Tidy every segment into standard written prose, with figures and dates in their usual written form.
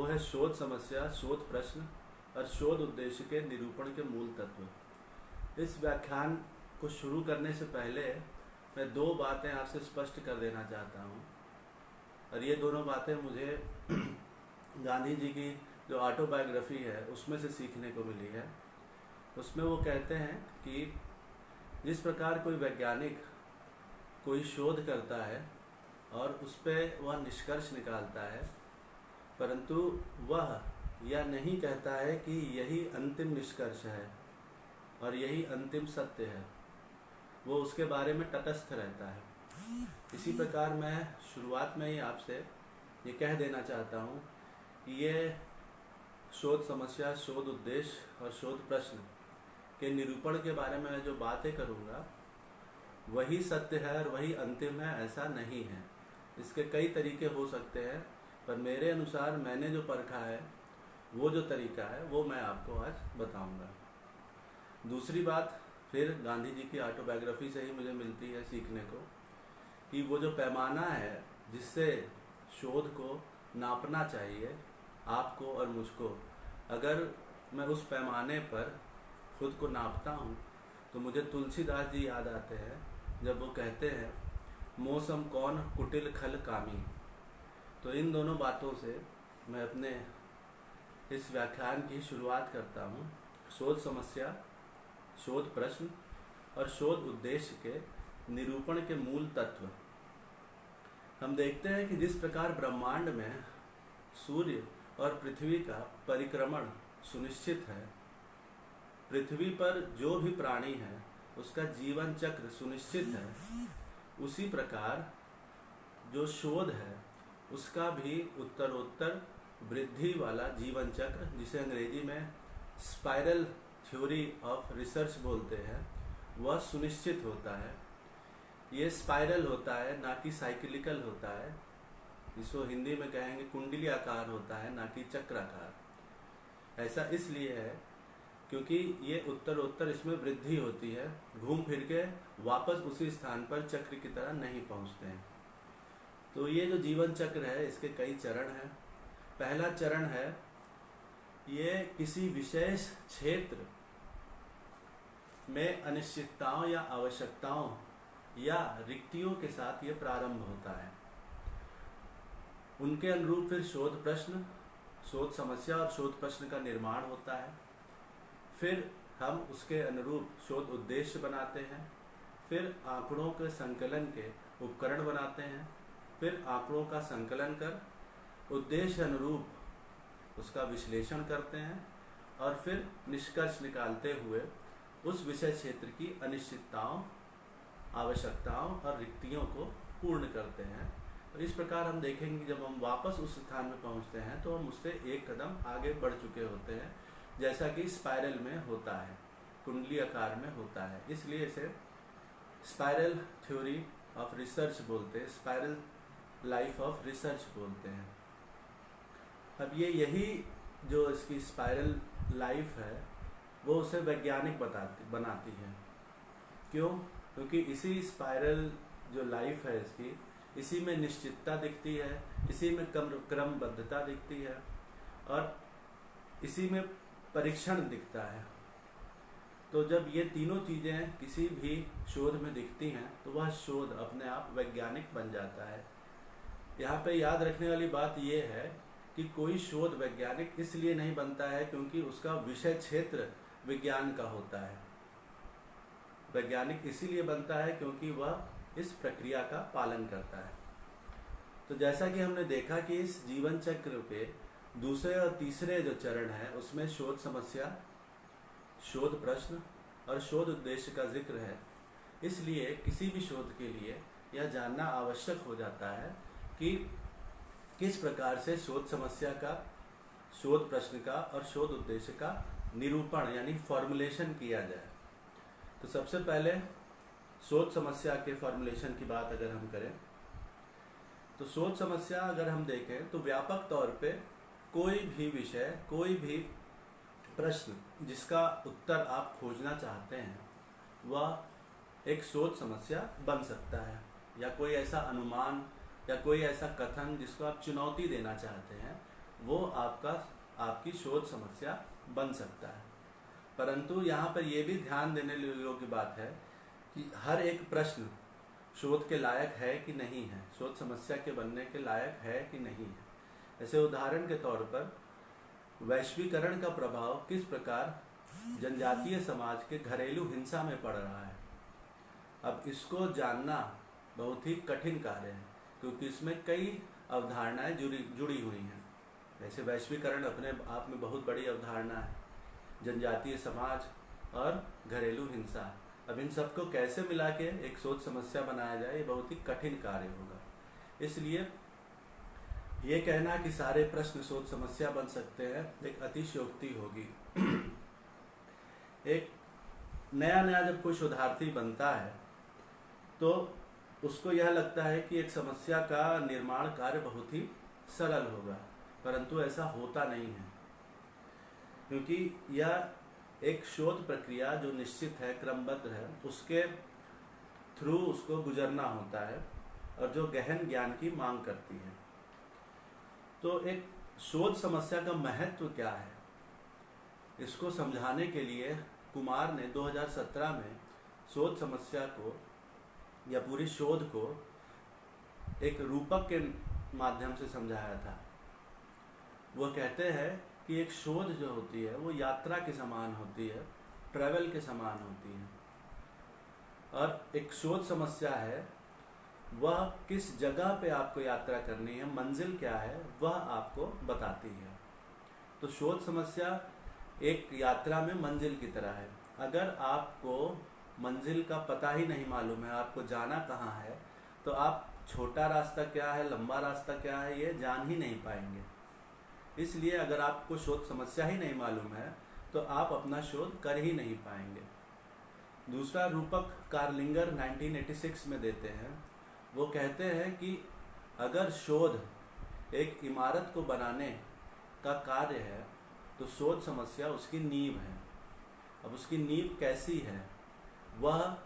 वो है शोध समस्या, शोध प्रश्न और शोध उद्देश्य के निरूपण के मूल तत्व। इस व्याख्यान को शुरू करने से पहले मैं दो बातें आपसे स्पष्ट कर देना चाहता हूँ, और ये दोनों बातें मुझे गांधी जी की जो ऑटोबायोग्राफी है उसमें से सीखने को मिली है। उसमें वो कहते हैं कि जिस प्रकार कोई वैज्ञानिक कोई शोध करता है और उस पर वह निष्कर्ष निकालता है, परंतु वह यह नहीं कहता है कि यही अंतिम निष्कर्ष है और यही अंतिम सत्य है, वो उसके बारे में तटस्थ रहता है। इसी प्रकार मैं शुरुआत में ही आपसे ये कह देना चाहता हूँ कि ये शोध समस्या, शोध उद्देश्य और शोध प्रश्न के निरूपण के बारे में जो बातें करूँगा वही सत्य है और वही अंतिम है, ऐसा नहीं है। इसके कई तरीके हो सकते हैं, पर मेरे अनुसार मैंने जो परखा है वो जो तरीका है वो मैं आपको आज बताऊंगा। दूसरी बात फिर गांधी जी की ऑटोबायोग्राफी से ही मुझे मिलती है सीखने को, कि वो जो पैमाना है जिससे शोध को नापना चाहिए आपको और मुझको, अगर मैं उस पैमाने पर खुद को नापता हूँ तो मुझे तुलसीदास जी याद आते हैं जब वो कहते हैं मौसम कौन कुटिल खल कामी। तो इन दोनों बातों से मैं अपने इस व्याख्यान की शुरुआत करता हूँ। शोध समस्या, शोध प्रश्न और शोध उद्देश्य के निरूपण के मूल तत्व। हम देखते हैं कि जिस प्रकार ब्रह्मांड में सूर्य और पृथ्वी का परिक्रमण सुनिश्चित है, पृथ्वी पर जो भी प्राणी है उसका जीवन चक्र सुनिश्चित है, उसी प्रकार जो शोध है उसका भी उत्तरोत्तर वृद्धि वाला जीवन चक्र, जिसे अंग्रेजी में स्पाइरल थ्योरी ऑफ रिसर्च बोलते हैं, वह सुनिश्चित होता है। ये स्पाइरल होता है, ना कि साइक्लिकल होता है। इसको हिंदी में कहेंगे कुंडली आकार होता है, ना कि चक्राकार। ऐसा इसलिए है क्योंकि ये उत्तरोत्तर इसमें वृद्धि होती है, घूम फिर के वापस उसी स्थान पर चक्र की तरह नहीं पहुंचते हैं। तो ये जो जीवन चक्र है इसके कई चरण हैं। पहला चरण है, ये किसी विशेष क्षेत्र में अनिश्चितताओं या आवश्यकताओं या रिक्तियों के साथ ये प्रारंभ होता है। उनके अनुरूप फिर शोध प्रश्न, शोध समस्या और शोध प्रश्न का निर्माण होता है। फिर हम उसके अनुरूप शोध उद्देश्य बनाते हैं, फिर आंकड़ों के संकलन के उपकरण बनाते हैं, फिर आंकड़ों का संकलन कर उद्देश्य अनुरूप उसका विश्लेषण करते हैं और फिर निष्कर्ष निकालते हुए उस विषय क्षेत्र की अनिश्चितताओं, आवश्यकताओं और रिक्तियों को पूर्ण करते हैं। तो इस प्रकार हम देखेंगे जब हम वापस उस स्थान में पहुंचते हैं तो हम उससे एक कदम आगे बढ़ चुके होते हैं, जैसा कि स्पाइरल में होता है, कुंडली आकार में होता है। इसलिए इसे स्पाइरल थ्योरी ऑफ रिसर्च बोलते हैं, स्पाइरल लाइफ ऑफ रिसर्च बोलते हैं। अब ये यही जो इसकी स्पाइरल लाइफ है वो उसे वैज्ञानिक बनाती है। क्यों? क्योंकि इसी स्पाइरल जो लाइफ है इसकी, इसी में निश्चितता दिखती है, इसी में क्रमबद्धता दिखती है और इसी में परीक्षण दिखता है। तो जब ये तीनों चीज़ें किसी भी शोध में दिखती हैं तो वह शोध अपने आप वैज्ञानिक बन जाता है। यहाँ पे याद रखने वाली बात ये है कि कोई शोध वैज्ञानिक इसलिए नहीं बनता है क्योंकि उसका विषय क्षेत्र विज्ञान का होता है। वैज्ञानिक इसीलिए बनता है क्योंकि वह इस प्रक्रिया का पालन करता है। तो जैसा कि हमने देखा कि इस जीवन चक्र पे दूसरे और तीसरे जो चरण है उसमें शोध समस्या, शोध प्रश्न और शोध उद्देश्य का जिक्र है। इसलिए किसी भी शोध के लिए यह जानना आवश्यक हो जाता है कि किस प्रकार से शोध समस्या का, शोध प्रश्न का और शोध उद्देश्य का निरूपण यानी फॉर्मुलेशन किया जाए। तो सबसे पहले शोध समस्या के फॉर्मुलेशन की बात अगर हम करें तो शोध समस्या अगर हम देखें तो व्यापक तौर पे कोई भी विषय, कोई भी प्रश्न जिसका उत्तर आप खोजना चाहते हैं वह एक शोध समस्या बन सकता है, या कोई ऐसा अनुमान या कोई ऐसा कथन जिसको आप चुनौती देना चाहते हैं वो आपकी शोध समस्या बन सकता है। परंतु यहाँ पर ये भी ध्यान देने योग्य बात है कि हर एक प्रश्न शोध के लायक है कि नहीं है, शोध समस्या के बनने के लायक है कि नहीं है। ऐसे उदाहरण के तौर पर वैश्वीकरण का प्रभाव किस प्रकार जनजातीय समाज के घरेलू हिंसा में पड़ रहा है। अब इसको जानना बहुत ही कठिन कार्य है, क्योंकि इसमें कई अवधारणाएं जुड़ी हुई हैं। वैसे वैश्वीकरण अपने आप में बहुत बड़ी अवधारणा है, जनजातीय समाज और घरेलू हिंसा। अब इन सबको कैसे मिला के एक शोध समस्या बनाया जाए, ये बहुत ही कठिन कार्य होगा। इसलिए ये कहना कि सारे प्रश्न शोध समस्या बन सकते हैं एक अतिशयोक्ति होगी। एक नया जब कोई शोधार्थी बनता है तो उसको यह लगता है कि एक समस्या का निर्माण कार्य बहुत ही सरल होगा, परंतु ऐसा होता नहीं है, क्योंकि यह एक शोध प्रक्रिया जो निश्चित है, क्रमबद्ध है, उसके थ्रू उसको गुजरना होता है और जो गहन ज्ञान की मांग करती है। तो एक शोध समस्या का महत्व क्या है, इसको समझाने के लिए कुमार ने 2017 में शोध समस्या को या पूरी शोध को एक रूपक के माध्यम से समझाया था। वो कहते हैं कि एक शोध जो होती है वो यात्रा के समान होती है, ट्रैवल के समान होती है, और एक शोध समस्या है वह किस जगह पे आपको यात्रा करनी है, मंजिल क्या है, वह आपको बताती है। तो शोध समस्या एक यात्रा में मंजिल की तरह है। अगर आपको मंजिल का पता ही नहीं मालूम है, आपको जाना कहाँ है, तो आप छोटा रास्ता क्या है, लंबा रास्ता क्या है, ये जान ही नहीं पाएंगे। इसलिए अगर आपको शोध समस्या ही नहीं मालूम है तो आप अपना शोध कर ही नहीं पाएंगे। दूसरा रूपक कार्लिंगर 1986 में देते हैं। वो कहते हैं कि अगर शोध एक इमारत को बनाने का कार्य है तो शोध समस्या उसकी नींव है। अब उसकी नींव कैसी है, वह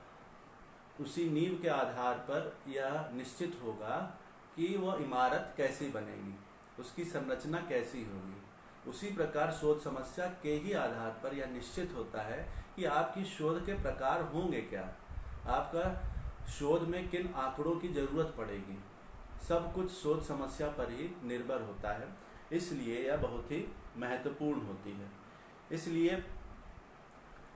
उसी नींव के आधार पर यह निश्चित होगा कि वह इमारत कैसी बनेगी, उसकी संरचना कैसी होगी। उसी प्रकार शोध समस्या के ही आधार पर यह निश्चित होता है कि आपकी शोध के प्रकार होंगे क्या, आपका शोध में किन आंकड़ों की जरूरत पड़ेगी। सब कुछ शोध समस्या पर ही निर्भर होता है, इसलिए यह बहुत ही महत्वपूर्ण होती है। इसलिए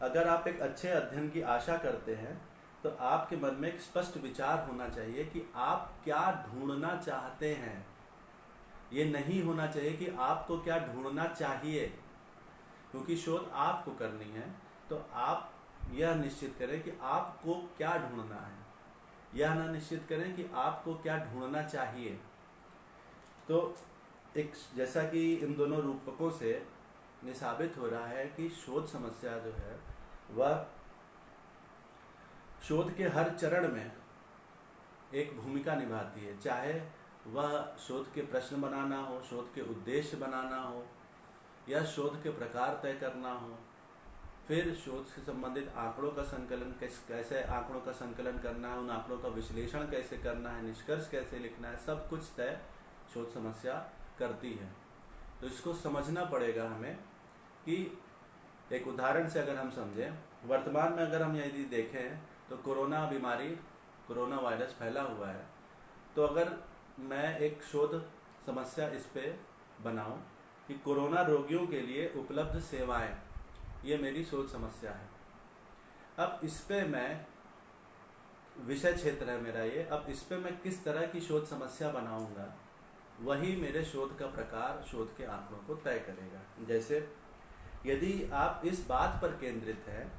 अगर आप एक अच्छे अध्ययन की आशा करते हैं तो आपके मन में एक स्पष्ट विचार होना चाहिए कि आप क्या ढूंढना चाहते हैं। ये नहीं होना चाहिए कि आपको क्या ढूंढना चाहिए, क्योंकि शोध आपको करनी है तो आप यह निश्चित करें कि आपको क्या ढूंढना है, यह ना निश्चित करें कि आपको क्या ढूंढना चाहिए। तो एक जैसा कि इन दोनों रूपकों से ये साबित हो रहा है कि शोध समस्या जो है वह शोध के हर चरण में एक भूमिका निभाती है, चाहे वह शोध के प्रश्न बनाना हो, शोध के उद्देश्य बनाना हो, या शोध के प्रकार तय करना हो, फिर शोध से संबंधित आंकड़ों का संकलन कैसे आंकड़ों का संकलन करना है, उन आंकड़ों का विश्लेषण कैसे करना है, निष्कर्ष कैसे लिखना है, सब कुछ तय शोध समस्या करती है। तो इसको समझना पड़ेगा हमें कि एक उदाहरण से अगर हम समझें, वर्तमान में अगर हम यदि देखें तो कोरोना बीमारी, कोरोना वायरस फैला हुआ है, तो अगर मैं एक शोध समस्या इस पे बनाऊं कि कोरोना रोगियों के लिए उपलब्ध सेवाएं, ये मेरी शोध समस्या है। अब इस पे मैं विषय क्षेत्र है मेरा ये, अब इस पे मैं किस तरह की शोध समस्या बनाऊंगा, वही मेरे शोध का प्रकार, शोध के आंकड़ों को तय करेगा। जैसे यदि आप इस बात पर केंद्रित हैं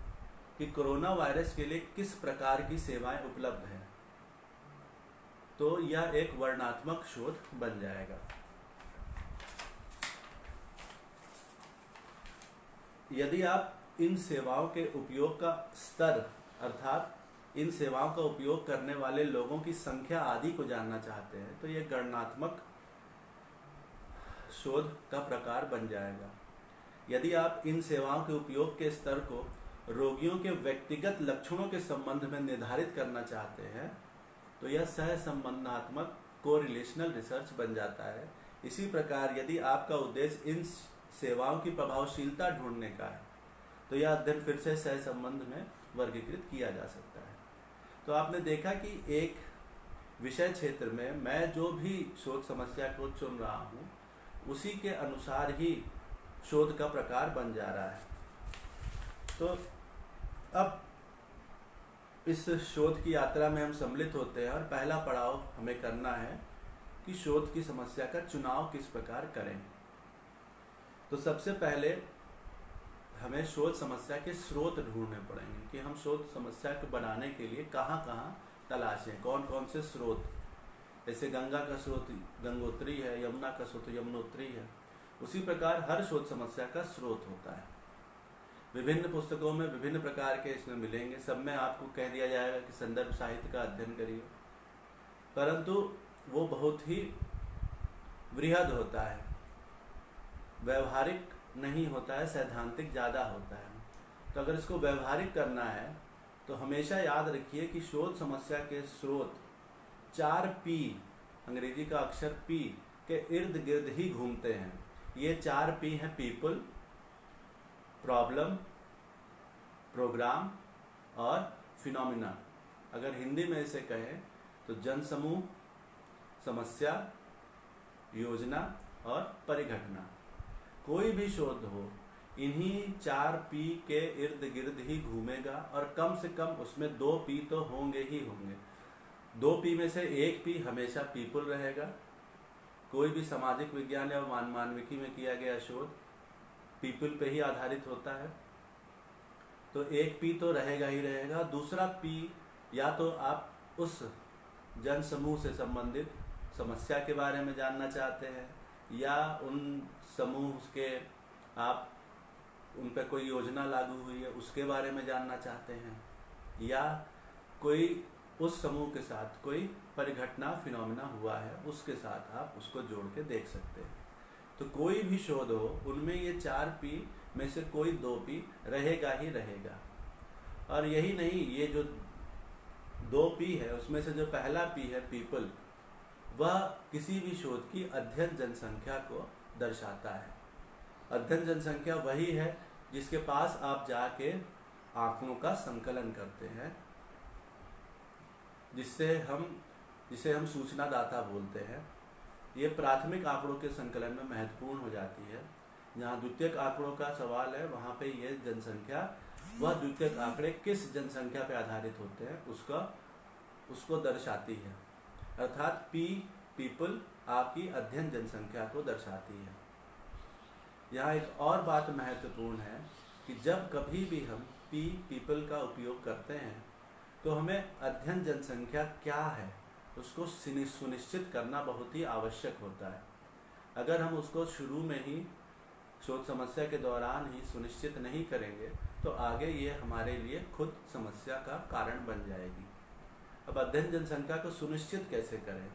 कि कोरोना वायरस के लिए किस प्रकार की सेवाएं उपलब्ध हैं, तो यह एक वर्णनात्मक शोध बन जाएगा। यदि आप इन सेवाओं के उपयोग का स्तर, अर्थात इन सेवाओं का उपयोग करने वाले लोगों की संख्या आदि को जानना चाहते हैं, तो यह गणनात्मक शोध का प्रकार बन जाएगा। यदि आप इन सेवाओं के उपयोग के स्तर को रोगियों के व्यक्तिगत लक्षणों के संबंध में निर्धारित करना चाहते हैं, तो यह सहसंबंधात्मक कोरिलेशनल रिसर्च बन जाता है। इसी प्रकार यदि आपका उद्देश्य इन सेवाओं की प्रभावशीलता ढूंढने का है तो यह अध्ययन फिर से सह संबंध में वर्गीकृत किया जा सकता है। तो आपने देखा कि एक विषय क्षेत्र में मैं जो भी शोध समस्या को चुन रहा हूँ उसी के अनुसार ही शोध का प्रकार बन जा रहा है। तो अब इस शोध की यात्रा में हम सम्मिलित होते हैं और पहला पड़ाव हमें करना है कि शोध की समस्या का चुनाव किस प्रकार करें। तो सबसे पहले हमें शोध समस्या के स्रोत ढूंढने पड़ेंगे कि हम शोध समस्या को बनाने के लिए कहाँ कहाँ तलाशें, कौन कौन से स्रोत। जैसे गंगा का स्रोत गंगोत्री है, यमुना का स्रोत यमुनोत्री है, उसी प्रकार हर शोध समस्या का स्रोत होता है। विभिन्न पुस्तकों में विभिन्न प्रकार के इसमें मिलेंगे, सब में आपको कह दिया जाएगा कि संदर्भ साहित्य का अध्ययन करिए, परंतु वो बहुत ही वृहद होता है, व्यवहारिक नहीं होता है, सैद्धांतिक ज़्यादा होता है। तो अगर इसको व्यवहारिक करना है तो हमेशा याद रखिए कि शोध समस्या के स्रोत 4P, अंग्रेजी का अक्षर P के इर्द गिर्द ही घूमते हैं। ये 4P हैं: पीपल, प्रॉब्लम, प्रोग्राम और फिनोमिना। अगर हिंदी में इसे कहें तो जनसमूह, समस्या, योजना और परिघटना। कोई भी शोध हो इन्हीं 4P के इर्द गिर्द ही घूमेगा और कम से कम उसमें 2P तो होंगे ही होंगे। 2P में से 1P हमेशा पीपल रहेगा। कोई भी सामाजिक विज्ञान या मानविकी में किया गया शोध पीपल पे ही आधारित होता है, तो 1P तो रहेगा ही रहेगा। दूसरा P या तो आप उस जन समूह से संबंधित समस्या के बारे में जानना चाहते हैं, या उन समूह के आप उन पर कोई योजना लागू हुई है उसके बारे में जानना चाहते हैं, या कोई उस समूह के साथ कोई परिघटना फिनोमिना हुआ है उसके साथ आप उसको जोड़ के देख सकते हैं। तो कोई भी शोध हो उनमें ये 4P में से कोई 2P रहेगा ही रहेगा। और यही नहीं, ये जो 2P है उसमें से जो पहला P है पीपल, वह किसी भी शोध की अध्ययन जनसंख्या को दर्शाता है। अध्ययन जनसंख्या वही है जिसके पास आप जाके आंकड़ों का संकलन करते हैं, जिसे हम सूचनादाता बोलते हैं। ये प्राथमिक आंकड़ों के संकलन में महत्वपूर्ण हो जाती है। जहाँ द्वितीयक आंकड़ों का सवाल है वहाँ पे ये जनसंख्या, वह द्वितीयक आंकड़े किस जनसंख्या पे आधारित होते हैं उसको दर्शाती है। अर्थात पीपल आपकी अध्ययन जनसंख्या को दर्शाती है। यहाँ एक और बात महत्वपूर्ण है कि जब कभी भी हम पीपल का उपयोग करते हैं तो हमें अध्ययन जनसंख्या क्या है उसको सुनिश्चित करना बहुत ही आवश्यक होता है। अगर हम उसको शुरू में ही शोध समस्या के दौरान ही सुनिश्चित नहीं करेंगे तो आगे ये हमारे लिए खुद समस्या का कारण बन जाएगी। अब अध्ययन जनसंख्या को सुनिश्चित कैसे करें?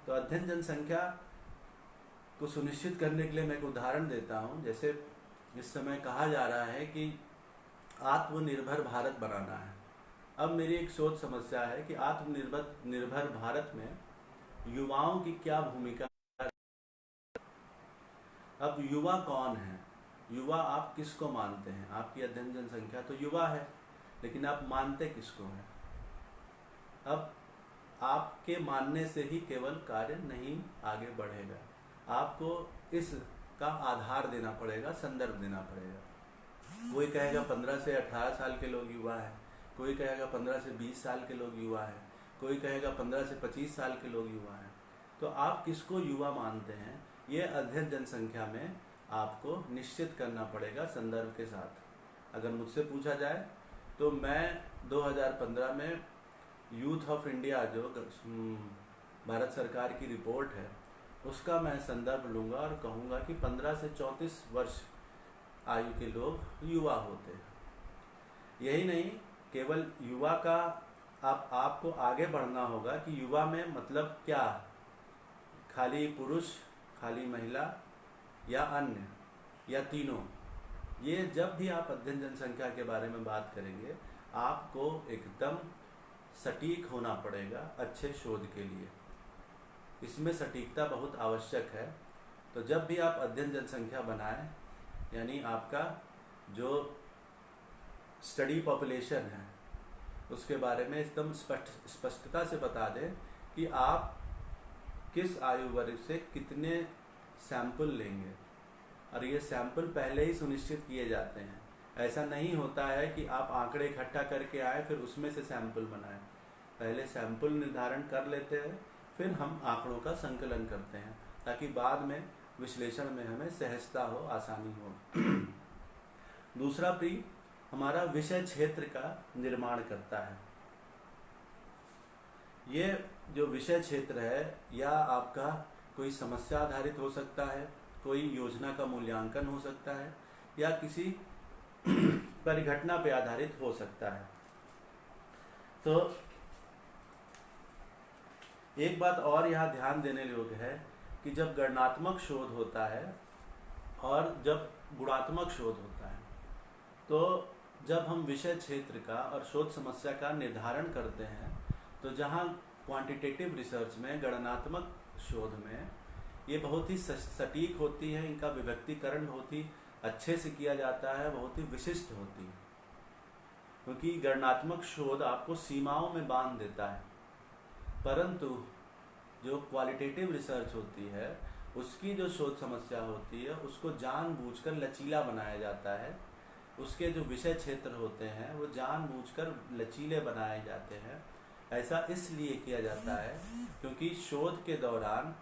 तो अध्ययन जनसंख्या को सुनिश्चित करने के लिए मैं एक उदाहरण देता हूँ। जैसे इस समय कहा जा रहा है कि आत्मनिर्भर भारत बनाना है। अब मेरी एक शोध समस्या है कि आत्मनिर्भर भारत में युवाओं की क्या भूमिका है। अब युवा कौन है? युवा आप किसको मानते हैं? आपकी अध्ययन जनसंख्या तो युवा है, लेकिन आप मानते किसको हैं? अब आपके मानने से ही केवल कार्य नहीं आगे बढ़ेगा, आपको इसका आधार देना पड़ेगा, संदर्भ देना पड़ेगा। कोई कहेगा 15 से 18 साल के लोग युवा हैं, कोई कहेगा 15 से 20 साल के लोग युवा हैं, कोई कहेगा 15 से 25 साल के लोग युवा हैं। तो आप किसको युवा मानते हैं, ये अध्ययन जनसंख्या में आपको निश्चित करना पड़ेगा संदर्भ के साथ। अगर मुझसे पूछा जाए तो मैं 2015 में यूथ ऑफ इंडिया जो भारत सरकार की रिपोर्ट है उसका मैं संदर्भ लूँगा और कहूँगा कि 15 से 34 वर्ष आयु के लोग युवा होते हैं। यही नहीं, केवल युवा का आपको आगे बढ़ना होगा कि युवा में मतलब क्या, खाली पुरुष, खाली महिला या अन्य या तीनों। ये जब भी आप अध्ययन जनसंख्या के बारे में बात करेंगे आपको एकदम सटीक होना पड़ेगा अच्छे शोध के लिए। इसमें सटीकता बहुत आवश्यक है। तो जब भी आप अध्ययन जनसंख्या बनाएं, यानी आपका जो स्टडी पॉपुलेशन है उसके बारे में एकदम स्पष्टता से बता दें कि आप किस आयु वर्ग से कितने सैंपल लेंगे, और ये सैंपल पहले ही सुनिश्चित किए जाते हैं। ऐसा नहीं होता है कि आप आंकड़े इकट्ठा करके आए फिर उसमें से सैंपल बनाएं। पहले सैंपल निर्धारण कर लेते हैं, फिर हम आंकड़ों का संकलन करते हैं, ताकि बाद में विश्लेषण में हमें सहजता हो, आसानी हो। दूसरा प्री हमारा विषय क्षेत्र का निर्माण करता है। ये जो विषय क्षेत्र है या आपका कोई समस्या आधारित हो सकता है, कोई योजना का मूल्यांकन हो सकता है, या किसी परिघटना पे आधारित हो सकता है। तो एक बात और यहाँ ध्यान देने योग्य है कि जब गणनात्मक शोध होता है और जब गुणात्मक शोध होता है, तो जब हम विषय क्षेत्र का और शोध समस्या का निर्धारण करते हैं, तो जहाँ क्वांटिटेटिव रिसर्च में, गणनात्मक शोध में ये बहुत ही सटीक होती है, इनका विभक्तिकरण बहुत ही अच्छे से किया जाता है, बहुत ही विशिष्ट होती है, क्योंकि गणनात्मक शोध आपको सीमाओं में बांध देता है। परंतु जो क्वालिटेटिव रिसर्च होती है उसकी जो शोध समस्या होती है उसको जानबूझकर लचीला बनाया जाता है। उसके जो विषय क्षेत्र होते हैं वो जानबूझकर लचीले बनाए जाते हैं। ऐसा इसलिए किया जाता है क्योंकि शोध के दौरान,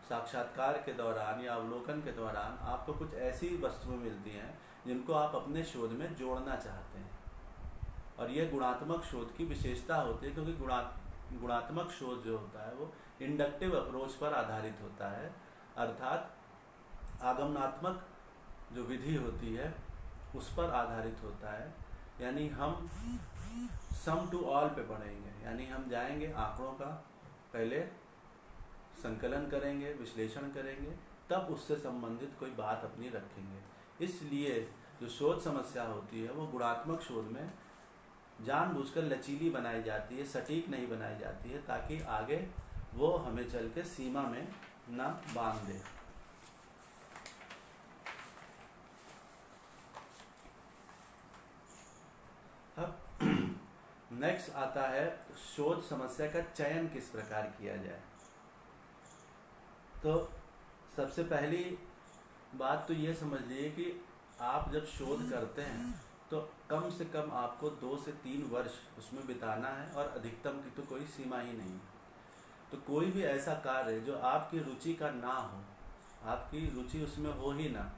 साक्षात्कार के दौरान या अवलोकन के दौरान आपको कुछ ऐसी वस्तुएं मिलती हैं जिनको आप अपने शोध में जोड़ना चाहते हैं, और यह गुणात्मक शोध की विशेषता होती है, क्योंकि गुणात्मक शोध जो होता है वो इंडक्टिव अप्रोच पर आधारित होता है, अर्थात आगमनात्मक जो विधि होती है उस पर आधारित होता है। यानी हम सम टू ऑल पे पढ़ेंगे, यानी हम जाएंगे आंकड़ों का पहले संकलन करेंगे, विश्लेषण करेंगे, तब उससे संबंधित कोई बात अपनी रखेंगे। इसलिए जो शोध समस्या होती है वो गुणात्मक शोध में जानबूझकर लचीली बनाई जाती है, सटीक नहीं बनाई जाती है, ताकि आगे वो हमें चल के सीमा में न बांध दे। अब नेक्स्ट आता है शोध समस्या का चयन किस प्रकार किया जाए। तो सबसे पहली बात तो ये समझ लीजिए कि आप जब शोध करते हैं तो कम से कम आपको 2 से 3 वर्ष उसमें बिताना है, और अधिकतम की तो कोई सीमा ही नहीं। तो कोई भी ऐसा कार्य जो आपकी रुचि का ना हो, आपकी रुचि उसमें हो ही ना,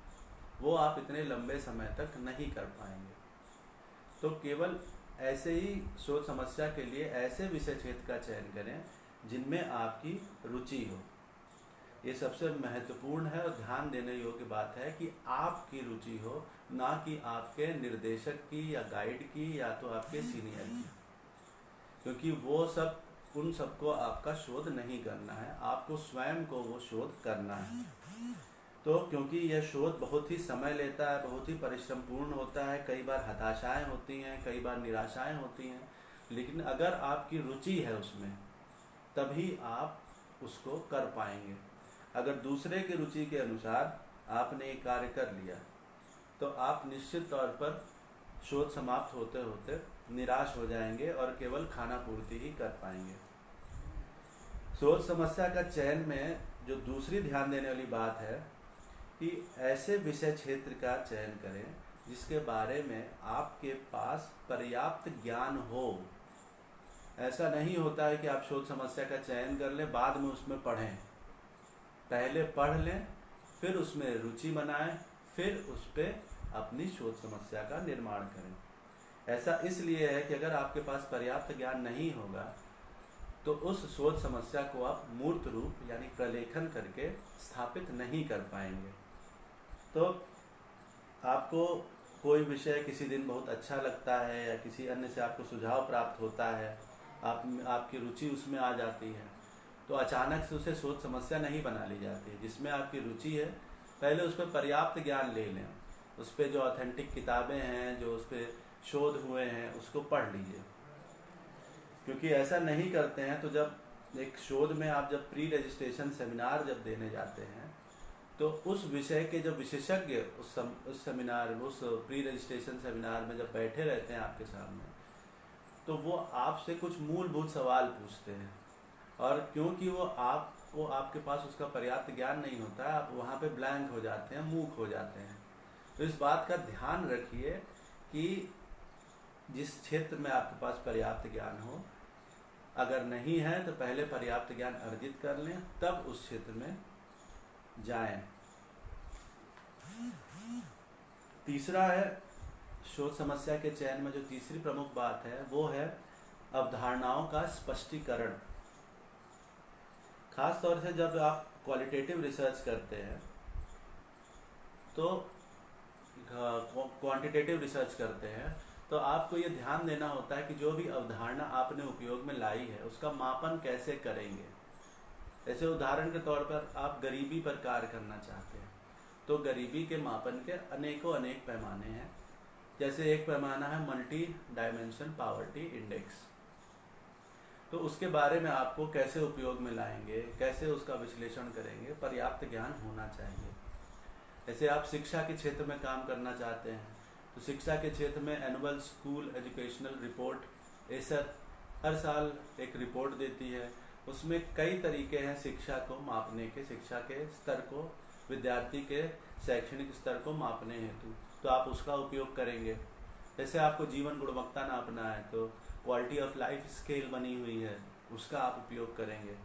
वो आप इतने लंबे समय तक नहीं कर पाएंगे। तो केवल ऐसे ही शोध समस्या के लिए ऐसे विषय क्षेत्र का चयन करें जिनमें आपकी रुचि हो। ये सबसे महत्वपूर्ण है और ध्यान देने योग्य बात है कि आपकी रुचि हो, ना कि आपके निर्देशक की या गाइड की या तो आपके सीनियर की, क्योंकि वो सब, उन सबको आपका शोध नहीं करना है, आपको स्वयं को वो शोध करना है। तो क्योंकि यह शोध बहुत ही समय लेता है, बहुत ही परिश्रमपूर्ण होता है, कई बार हताशाएं होती हैं, कई बार निराशाएं होती हैं, लेकिन अगर आपकी रुचि है उसमें तभी आप उसको कर पाएंगे। अगर दूसरे की रुचि के अनुसार आपने ये कार्य कर लिया तो आप निश्चित तौर पर शोध समाप्त होते होते निराश हो जाएंगे और केवल खाना पूर्ति ही कर पाएंगे। शोध समस्या का चयन में जो दूसरी ध्यान देने वाली बात है कि ऐसे विषय क्षेत्र का चयन करें जिसके बारे में आपके पास पर्याप्त ज्ञान हो। ऐसा नहीं होता है कि आप शोध समस्या का चयन कर लें, बाद में उसमें पढ़ें। पहले पढ़ लें, फिर उसमें रुचि बनाएं, फिर उस पर अपनी शोध समस्या का निर्माण करें। ऐसा इसलिए है कि अगर आपके पास पर्याप्त ज्ञान नहीं होगा तो उस शोध समस्या को आप मूर्त रूप यानी प्रलेखन करके स्थापित नहीं कर पाएंगे। तो आपको कोई विषय किसी दिन बहुत अच्छा लगता है या किसी अन्य से आपको सुझाव प्राप्त होता है, आपकी रुचि उसमें आ जाती है, तो अचानक से उसे शोध समस्या नहीं बना ली जाती। जिसमें आपकी रुचि है पहले उस पर पर्याप्त ज्ञान ले लें, उस पर जो ऑथेंटिक किताबें हैं, जो उस पर शोध हुए हैं, उसको पढ़ लीजिए। क्योंकि ऐसा नहीं करते हैं तो जब एक शोध में आप जब प्री रजिस्ट्रेशन सेमिनार जब देने जाते हैं तो उस विषय के जो विशेषज्ञ उस सेमिनार में, उस प्री रजिस्ट्रेशन सेमिनार में जब बैठे रहते हैं आपके सामने, तो वो आपसे कुछ मूलभूत सवाल पूछते हैं। और क्योंकि वो आपके पास उसका पर्याप्त ज्ञान नहीं होता है, आप वहाँ पे ब्लैंक हो जाते हैं, मूक हो जाते हैं। तो इस बात का ध्यान रखिए कि जिस क्षेत्र में आपके पास पर्याप्त ज्ञान हो, अगर नहीं है तो पहले पर्याप्त ज्ञान अर्जित कर लें, तब उस क्षेत्र में जाएं। तीसरा है शोध समस्या के चयन में जो तीसरी प्रमुख बात है वो है अवधारणाओं का स्पष्टीकरण। खास तौर से जब आप क्वालिटेटिव रिसर्च करते हैं तो क्वांटिटेटिव रिसर्च करते हैं, तो आपको ये ध्यान देना होता है कि जो भी अवधारणा आपने उपयोग में लाई है उसका मापन कैसे करेंगे। जैसे उदाहरण के तौर पर आप गरीबी पर कार्य करना चाहते हैं, तो गरीबी के मापन के अनेक पैमाने हैं। जैसे एक पैमाना है मल्टी डायमेंशन पॉवर्टी इंडेक्स, तो उसके बारे में आपको कैसे उपयोग में लाएंगे, कैसे उसका विश्लेषण करेंगे, पर्याप्त ज्ञान होना चाहिए। जैसे आप शिक्षा के क्षेत्र में काम करना चाहते हैं, तो शिक्षा के क्षेत्र में annual school educational report ASER हर साल एक रिपोर्ट देती है। उसमें कई तरीके हैं शिक्षा को मापने के, शिक्षा के स्तर को, विद्यार्थी के शैक्षणिक स्तर को मापने हेतु, तो आप उसका उपयोग करेंगे। जैसे आपको जीवन गुणवत्ता नापना है तो क्वालिटी ऑफ लाइफ स्केल बनी हुई है, उसका आप उपयोग करेंगे।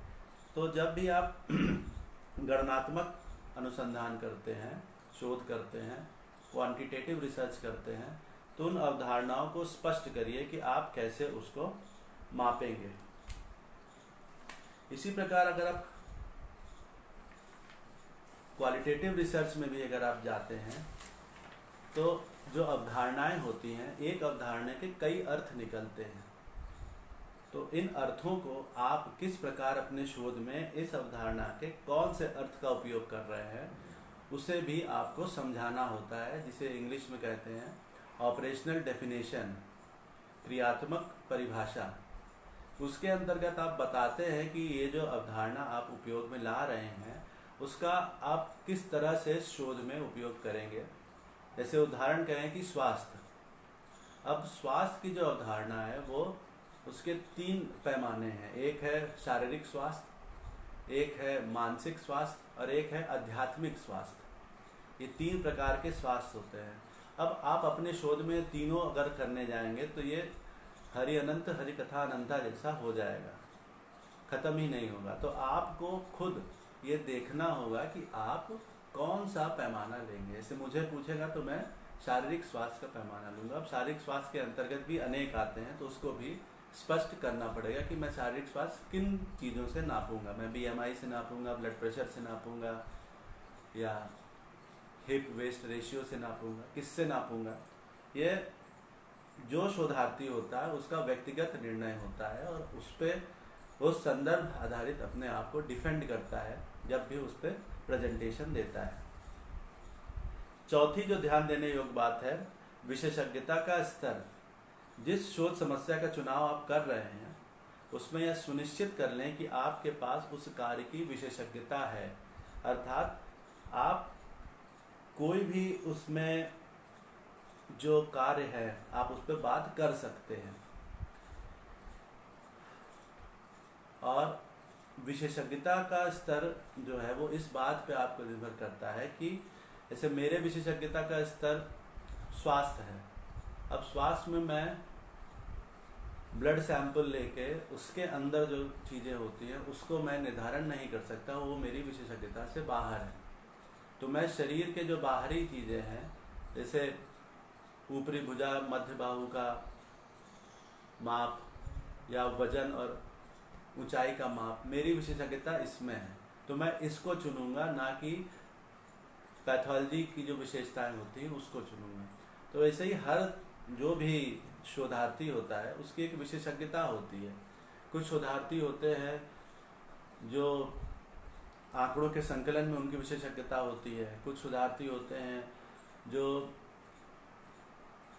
तो जब भी आप गणनात्मक अनुसंधान करते हैं, शोध करते हैं, क्वांटिटेटिव रिसर्च करते हैं, तो उन अवधारणाओं को स्पष्ट करिए कि आप कैसे उसको मापेंगे। इसी प्रकार अगर आप क्वालिटेटिव रिसर्च में भी अगर आप जाते हैं तो जो अवधारणाएं होती हैं, एक अवधारणा के कई अर्थ निकलते हैं, तो इन अर्थों को आप किस प्रकार अपने शोध में इस अवधारणा के कौन से अर्थ का उपयोग कर रहे हैं उसे भी आपको समझाना होता है, जिसे इंग्लिश में कहते हैं ऑपरेशनल डेफिनेशन, क्रियात्मक परिभाषा। उसके अंतर्गत आप बताते हैं कि ये जो अवधारणा आप उपयोग में ला रहे हैं उसका आप किस तरह से शोध में उपयोग करेंगे। जैसे उदाहरण कहें कि स्वास्थ्य, अब स्वास्थ्य की जो अवधारणा है वो उसके 3 पैमाने हैं। एक है शारीरिक स्वास्थ्य, एक है मानसिक स्वास्थ्य और एक है आध्यात्मिक स्वास्थ्य। ये 3 प्रकार के स्वास्थ्य होते हैं। अब आप अपने शोध में तीनों अगर करने जाएंगे तो ये हरि अनंत हरि कथा अनंता जैसा हो जाएगा, खत्म ही नहीं होगा। तो आपको खुद ये देखना होगा कि आप कौन सा पैमाना लेंगे। जैसे मुझे पूछेगा तो मैं शारीरिक स्वास्थ्य का पैमाना लूँगा। अब शारीरिक स्वास्थ्य के अंतर्गत भी अनेक आते हैं, तो उसको भी स्पष्ट करना पड़ेगा कि मैं शारीरिक स्वास्थ्य किन चीज़ों से नापूंगा। मैं BMI से नापूंगा, ब्लड प्रेशर से नापूंगा, या हिप वेस्ट रेशियो से नापूंगा, किससे नापूंगा। ये जो शोधार्थी होता है उसका व्यक्तिगत निर्णय होता है और उस पर वो संदर्भ आधारित अपने आप को डिफेंड करता है जब भी उस पर प्रेजेंटेशन देता है। चौथी जो ध्यान देने योग्य बात है, विशेषज्ञता का स्तर। जिस शोध समस्या का चुनाव आप कर रहे हैं उसमें यह सुनिश्चित कर लें कि आपके पास उस कार्य की विशेषज्ञता है, अर्थात आप कोई भी उसमें जो कार्य है आप उस पर बात कर सकते हैं। और विशेषज्ञता का स्तर जो है वो इस बात पे आपको निर्भर करता है कि जैसे मेरे विशेषज्ञता का स्तर स्वास्थ्य है। अब स्वास्थ्य में मैं ब्लड सैंपल लेके उसके अंदर जो चीज़ें होती हैं उसको मैं निर्धारण नहीं कर सकता, वो मेरी विशेषज्ञता से बाहर है। तो मैं शरीर के जो बाहरी चीज़ें हैं, जैसे ऊपरी भुजा, मध्य बाहु का माप या वजन और ऊंचाई का माप, मेरी विशेषज्ञता इसमें है, तो मैं इसको चुनूंगा, ना कि पैथोलॉजी की जो विशेषताएं होती हैं उसको चुनूंगा। तो ऐसे ही हर जो भी शोधार्थी होता है उसकी एक विशेषज्ञता होती है। कुछ शोधार्थी होते हैं जो आंकड़ों के संकलन में उनकी विशेषज्ञता होती है, कुछ शोधार्थी होते हैं जो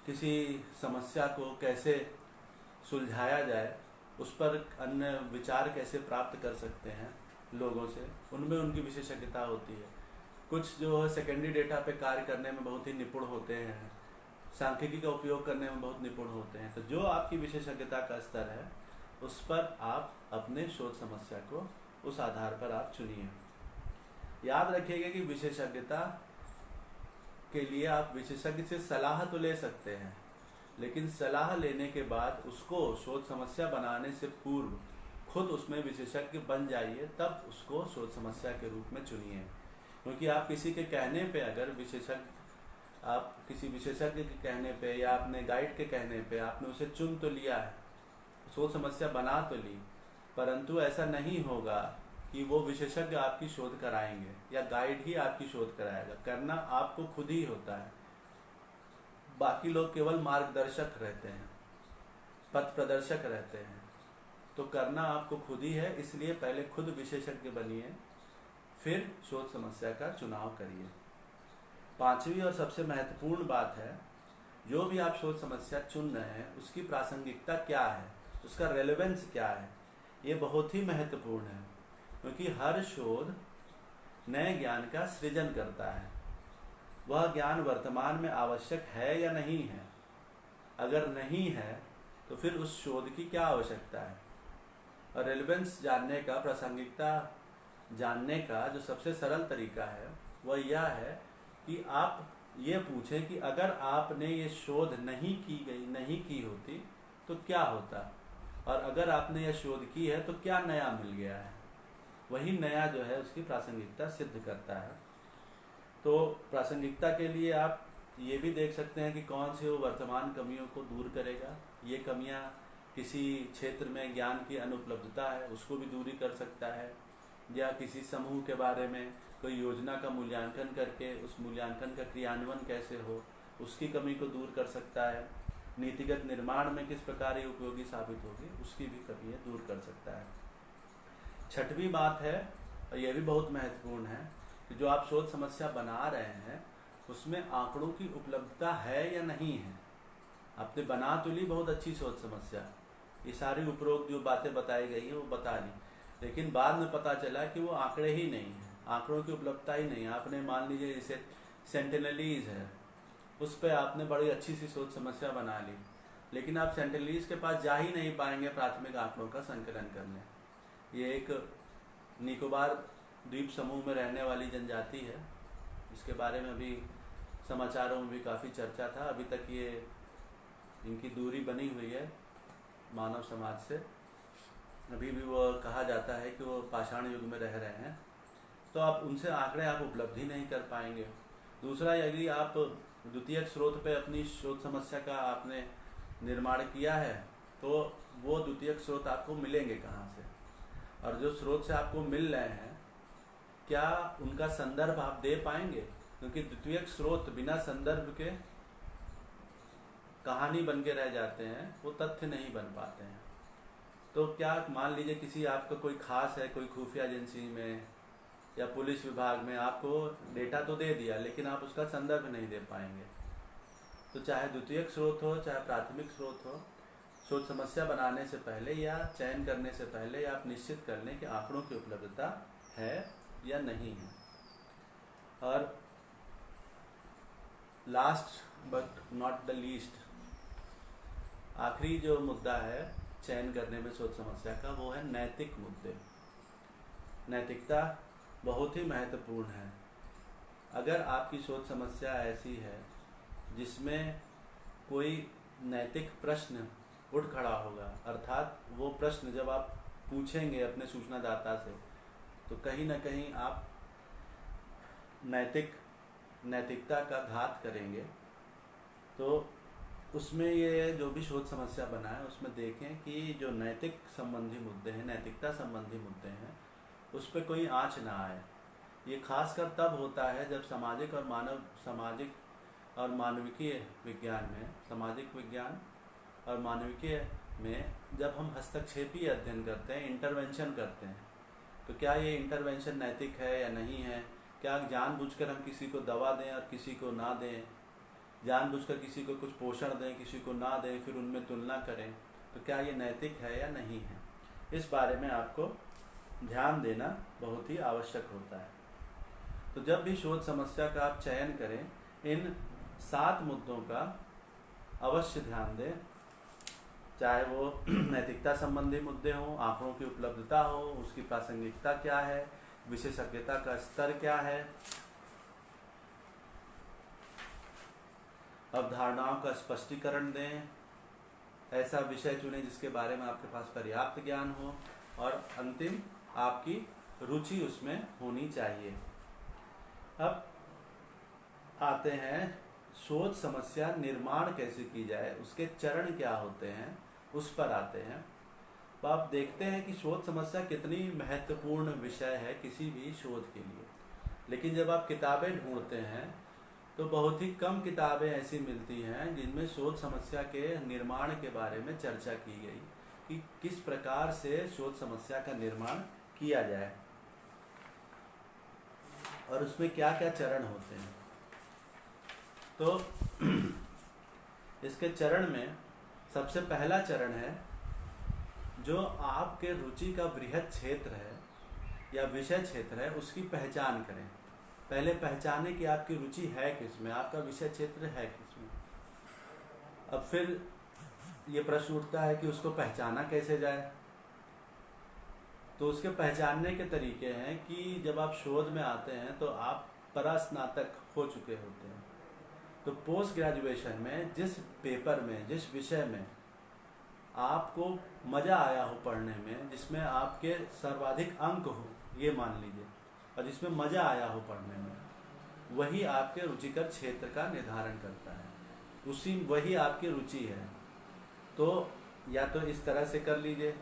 किसी समस्या को कैसे सुलझाया जाए उस पर अन्य विचार कैसे प्राप्त कर सकते हैं लोगों से, उनमें उनकी विशेषज्ञता होती है। कुछ जो है सेकेंडरी डेटा पे कार्य करने में बहुत ही निपुण होते हैं, सांख्यिकी का उपयोग करने में बहुत निपुण होते हैं। तो जो आपकी विशेषज्ञता का स्तर है उस पर आप अपने शोध समस्या को उस आधार पर आप चुनिए। याद रखिएगा कि विशेषज्ञता के लिए आप विशेषज्ञ से सलाह तो ले सकते हैं, लेकिन सलाह लेने के बाद उसको शोध समस्या बनाने से पूर्व खुद उसमें विशेषज्ञ बन जाइए, तब उसको शोध समस्या के रूप में चुनिए। क्योंकि आप किसी के कहने पे, अगर आप किसी विशेषज्ञ के कहने पे या अपने गाइड के कहने पे आपने उसे चुन तो लिया है, शोध समस्या बना तो ली, परंतु ऐसा नहीं होगा कि वो विशेषज्ञ आपकी शोध कराएंगे या गाइड ही आपकी शोध कराएगा। करना आपको खुद ही होता है, बाकी लोग केवल मार्गदर्शक रहते हैं, पथ प्रदर्शक रहते हैं। तो करना आपको खुद ही है, इसलिए पहले खुद विशेषज्ञ बनिए, फिर शोध समस्या का चुनाव करिए। पांचवी और सबसे महत्वपूर्ण बात है, जो भी आप शोध समस्या चुन रहे हैं उसकी प्रासंगिकता क्या है, उसका रेलेवेंस क्या है। ये बहुत ही महत्वपूर्ण है, क्योंकि हर शोध नए ज्ञान का सृजन करता है। वह ज्ञान वर्तमान में आवश्यक है या नहीं है। अगर नहीं है तो फिर उस शोध की क्या आवश्यकता है। और रेलेवेंस जानने का, प्रासंगिकता जानने का जो सबसे सरल तरीका है वह यह है कि आप ये पूछें कि अगर आपने ये शोध नहीं की होती तो क्या होता, और अगर आपने यह शोध की है तो क्या नया मिल गया है। वही नया जो है उसकी प्रासंगिकता सिद्ध करता है। तो प्रासंगिकता के लिए आप ये भी देख सकते हैं कि कौन से वो वर्तमान कमियों को दूर करेगा। ये कमियां किसी क्षेत्र में ज्ञान की अनुपलब्धता है, उसको भी दूरी कर सकता है, या किसी समूह के बारे में कोई योजना का मूल्यांकन करके उस मूल्यांकन का क्रियान्वयन कैसे हो, उसकी कमी को दूर कर सकता है। नीतिगत निर्माण में किस प्रकार ये उपयोगी साबित होगी, उसकी भी कमियां दूर कर सकता है। छठवीं बात है, और यह भी बहुत महत्वपूर्ण है, कि जो आप शोध समस्या बना रहे हैं उसमें आंकड़ों की उपलब्धता है या नहीं है। आपने बना तो ली बहुत अच्छी शोध समस्या, ये सारी उपरोक्त जो बातें बताई गई हैं वो बता ली, लेकिन बाद में पता चला कि वो आंकड़े ही नहीं है, आंकड़ों की उपलब्धता ही नहीं है। आपने मान लीजिए जैसे सेंटिनलीज है, उस पर आपने बड़ी अच्छी सी शोध समस्या बना ली, लेकिन आप सेंटिनलीज के पास जा ही नहीं पाएंगे प्राथमिक आंकड़ों का संकलन करने। ये एक निकोबार द्वीप समूह में रहने वाली जनजाति है, इसके बारे में अभी समाचारों में भी काफ़ी चर्चा था। अभी तक ये इनकी दूरी बनी हुई है मानव समाज से, अभी भी वो कहा जाता है कि वो पाषाण युग में रह रहे हैं। तो आप उनसे आंकड़े आप उपलब्धि नहीं कर पाएंगे। दूसरा, यदि आप द्वितीयक स्रोत पे अपनी शोध समस्या का आपने निर्माण किया है तो वो द्वितीयक स्रोत आपको मिलेंगे कहाँ से, और जो स्रोत से आपको मिल रहे हैं क्या उनका संदर्भ आप दे पाएंगे, क्योंकि द्वितीयक स्रोत बिना संदर्भ के कहानी बन के रह जाते हैं, वो तथ्य नहीं बन पाते हैं। तो क्या मान लीजिए किसी आपका कोई खास है, कोई खुफिया एजेंसी में या पुलिस विभाग में आपको डेटा तो दे दिया, लेकिन आप उसका संदर्भ नहीं दे पाएंगे। तो चाहे द्वितीयक स्रोत हो चाहे प्राथमिक स्रोत हो, शोध समस्या बनाने से पहले या चयन करने से पहले आप निश्चित कर लें कि आंकड़ों की उपलब्धता है या नहीं है। और last but not the least, आखिरी जो मुद्दा है चयन करने में शोध समस्या का, वो है नैतिक मुद्दे। नैतिकता बहुत ही महत्वपूर्ण है। अगर आपकी शोध समस्या ऐसी है जिसमें कोई नैतिक प्रश्न उठ खड़ा होगा, अर्थात वो प्रश्न जब आप पूछेंगे अपने सूचनादाता से तो कहीं ना कहीं आप नैतिकता का घात करेंगे, तो उसमें ये जो भी शोध समस्या बनाए उसमें देखें कि जो नैतिक संबंधी मुद्दे हैं, नैतिकता संबंधी मुद्दे हैं, उस पर कोई आँच ना आए। ये खासकर तब होता है जब सामाजिक और मानविकीय विज्ञान में, सामाजिक विज्ञान और मानविकीय में जब हम हस्तक्षेपी अध्ययन करते हैं, इंटरवेंशन करते हैं, तो क्या ये इंटरवेंशन नैतिक है या नहीं है। क्या जानबूझकर हम किसी को दवा दें और किसी को ना दें, जानबूझकर किसी को कुछ पोषण दें किसी को ना दें, फिर उनमें तुलना करें, तो क्या ये नैतिक है या नहीं है, इस बारे में आपको ध्यान देना बहुत ही आवश्यक होता है। तो जब भी शोध समस्या का आप चयन करें, इन 7 मुद्दों का अवश्य ध्यान दें, चाहे वो नैतिकता संबंधी मुद्दे हों, आंकड़ों की उपलब्धता हो, उसकी प्रासंगिकता क्या है, विशेषज्ञता का स्तर क्या है, अवधारणाओं का स्पष्टीकरण दें, ऐसा विषय चुनें जिसके बारे में आपके पास पर्याप्त ज्ञान हो, और अंतिम आपकी रुचि उसमें होनी चाहिए। अब आते हैं शोध समस्या निर्माण कैसे की जाए, उसके चरण क्या होते हैं, उस पर आते हैं। तो आप देखते हैं कि शोध समस्या कितनी महत्वपूर्ण विषय है किसी भी शोध के लिए। लेकिन जब आप किताबें ढूंढते हैं तो बहुत ही कम किताबें ऐसी मिलती हैं जिनमें शोध समस्या के निर्माण के बारे में चर्चा की गई कि किस प्रकार से शोध समस्या का निर्माण किया जाए और उसमें क्या क्या चरण होते हैं। तो इसके चरण में सबसे पहला चरण है जो आपके रुचि का बृहद क्षेत्र है या विषय क्षेत्र है, उसकी पहचान करें। पहले पहचाने कि आपकी रुचि है किसमें, आपका विषय क्षेत्र है किसमें। अब फिर ये प्रश्न उठता है कि उसको पहचाना कैसे जाए। तो उसके पहचानने के तरीके हैं कि जब आप शोध में आते हैं तो आप परास्नातक हो चुके होते हैं। तो पोस्ट ग्रेजुएशन में जिस पेपर में, जिस विषय में आपको मज़ा आया हो पढ़ने में, जिसमें आपके सर्वाधिक अंक हो, ये मान लीजिए, और जिसमें मज़ा आया हो पढ़ने में, वही आपके रुचिकर क्षेत्र का निर्धारण करता है, वही आपकी रुचि है। तो या तो इस तरह से कर लीजिए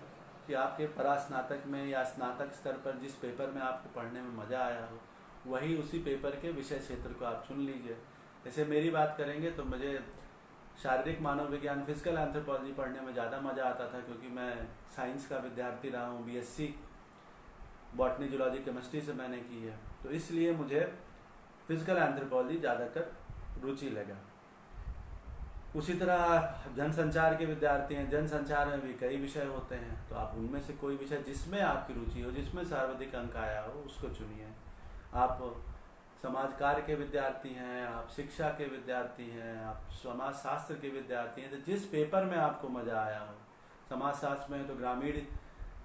कि आपके परास्नातक में या स्नातक स्तर पर जिस पेपर में आपको पढ़ने में मज़ा आया हो, वही उसी पेपर के विषय क्षेत्र को आप चुन लीजिए। जैसे मेरी बात करेंगे तो मुझे शारीरिक मानव विज्ञान, फिजिकल एंथ्रोपोलॉजी पढ़ने में ज़्यादा मज़ा आता था, क्योंकि मैं साइंस का विद्यार्थी रहा हूँ। बीएससी बॉटनी, जूलॉजी, केमिस्ट्री से मैंने की है, तो इसलिए मुझे फिजिकल एंथ्रोपोलॉजी ज़्यादातर रुचि लगा। उसी तरह जनसंचार के विद्यार्थी हैं, जनसंचार में भी कई विषय होते हैं, तो आप उनमें से कोई विषय जिसमें आपकी रुचि हो, जिसमें सर्वाधिक अंक आया हो, उसको चुनिए। आप समाज कार्य के विद्यार्थी हैं, आप शिक्षा के विद्यार्थी हैं, आप समाज शास्त्र के विद्यार्थी हैं, तो जिस पेपर में आपको मज़ा आया हो, समाज शास्त्र में तो ग्रामीण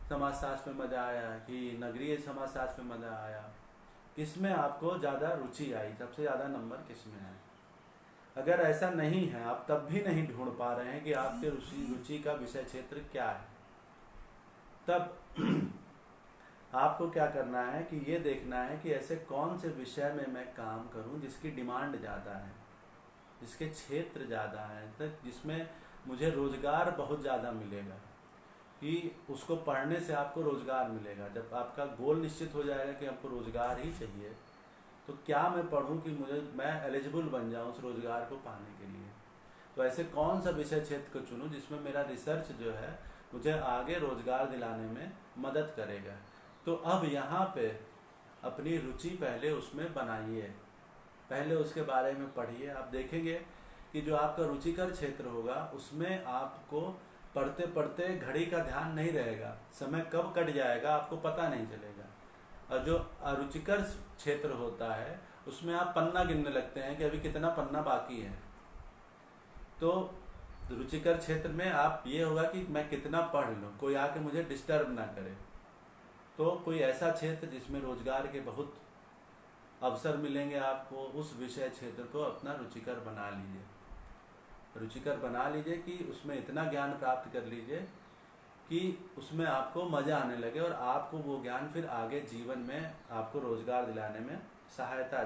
समाज शास्त्र में मज़ा आया कि नगरीय समाज शास्त्र में मज़ा आया, किसमें आपको ज़्यादा रुचि आई, सबसे ज़्यादा नंबर किसमें आए। अगर ऐसा नहीं है, आप तब भी नहीं ढूंढ पा रहे हैं कि आपके रुचि का विषय क्षेत्र क्या है, तब आपको क्या करना है कि ये देखना है कि ऐसे कौन से विषय में मैं काम करूं जिसकी डिमांड ज़्यादा है, जिसके क्षेत्र ज़्यादा है, तो जिसमें मुझे रोज़गार बहुत ज़्यादा मिलेगा, कि उसको पढ़ने से आपको रोज़गार मिलेगा। जब आपका गोल निश्चित हो जाएगा कि आपको रोज़गार ही चाहिए, तो क्या मैं पढ़ूं कि मैं एलिजिबल बन जाऊं उस रोज़गार को पाने के लिए। तो ऐसे कौन सा विषय क्षेत्र को चुनूं जिसमें मेरा रिसर्च जो है मुझे आगे रोज़गार दिलाने में मदद करेगा। तो अब यहाँ पे अपनी रुचि पहले उसमें बनाइए, पहले उसके बारे में पढ़िए। आप देखेंगे कि जो आपका रुचिकर क्षेत्र होगा उसमें आपको पढ़ते पढ़ते घड़ी का ध्यान नहीं रहेगा, समय कब कट जाएगा आपको पता नहीं चलेगा। और जो अरुचिकर क्षेत्र होता है उसमें आप पन्ना गिनने लगते हैं कि अभी कितना पन्ना बाकी है। तो रुचिकर क्षेत्र में आप ये होगा कि मैं कितना पढ़ लूँ, कोई आके मुझे डिस्टर्ब ना करे। तो कोई ऐसा क्षेत्र जिसमें रोजगार के बहुत अवसर मिलेंगे आपको, उस विषय क्षेत्र को अपना रुचिकर बना लीजिए। रुचिकर बना लीजिए कि उसमें इतना ज्ञान प्राप्त कर लीजिए कि उसमें आपको मज़ा आने लगे और आपको वो ज्ञान फिर आगे जीवन में आपको रोज़गार दिलाने में सहायता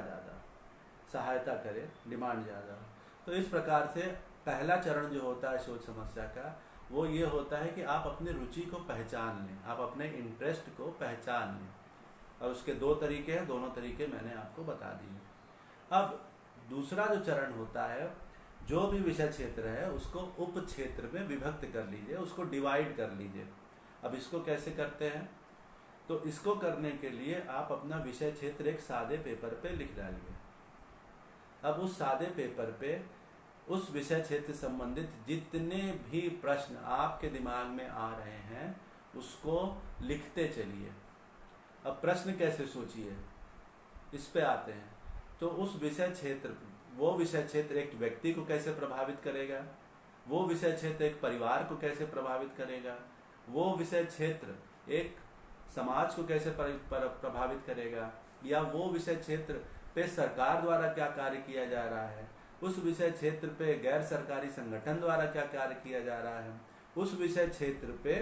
करे, डिमांड ज़्यादा। तो इस प्रकार से पहला चरण जो होता है शोध समस्या का, वो ये होता है कि आप अपनी रुचि को पहचान लें, आप अपने इंटरेस्ट को पहचान लें। और उसके 2 तरीके हैं, दोनों तरीके मैंने आपको बता दिए। अब दूसरा जो चरण होता है, जो भी विषय क्षेत्र है उसको उप क्षेत्र में विभक्त कर लीजिए, उसको डिवाइड कर लीजिए। अब इसको कैसे करते हैं? तो इसको करने के लिए आप अपना विषय क्षेत्र एक सादे पेपर पे लिख डालिए। अब उस सादे पेपर पे उस विषय क्षेत्र संबंधित जितने भी प्रश्न आपके दिमाग में आ रहे हैं उसको लिखते चलिए। अब प्रश्न कैसे सोचिए, इस पे आते हैं। तो उस विषय क्षेत्र, वो विषय क्षेत्र एक व्यक्ति को कैसे प्रभावित करेगा, वो विषय क्षेत्र एक परिवार को कैसे प्रभावित करेगा, वो विषय क्षेत्र एक समाज को कैसे प्रभावित करेगा, या वो विषय क्षेत्र पे सरकार द्वारा क्या कार्य किया जा रहा है, उस विषय क्षेत्र पे गैर सरकारी संगठन द्वारा क्या कार्य किया जा रहा है, उस विषय क्षेत्र पे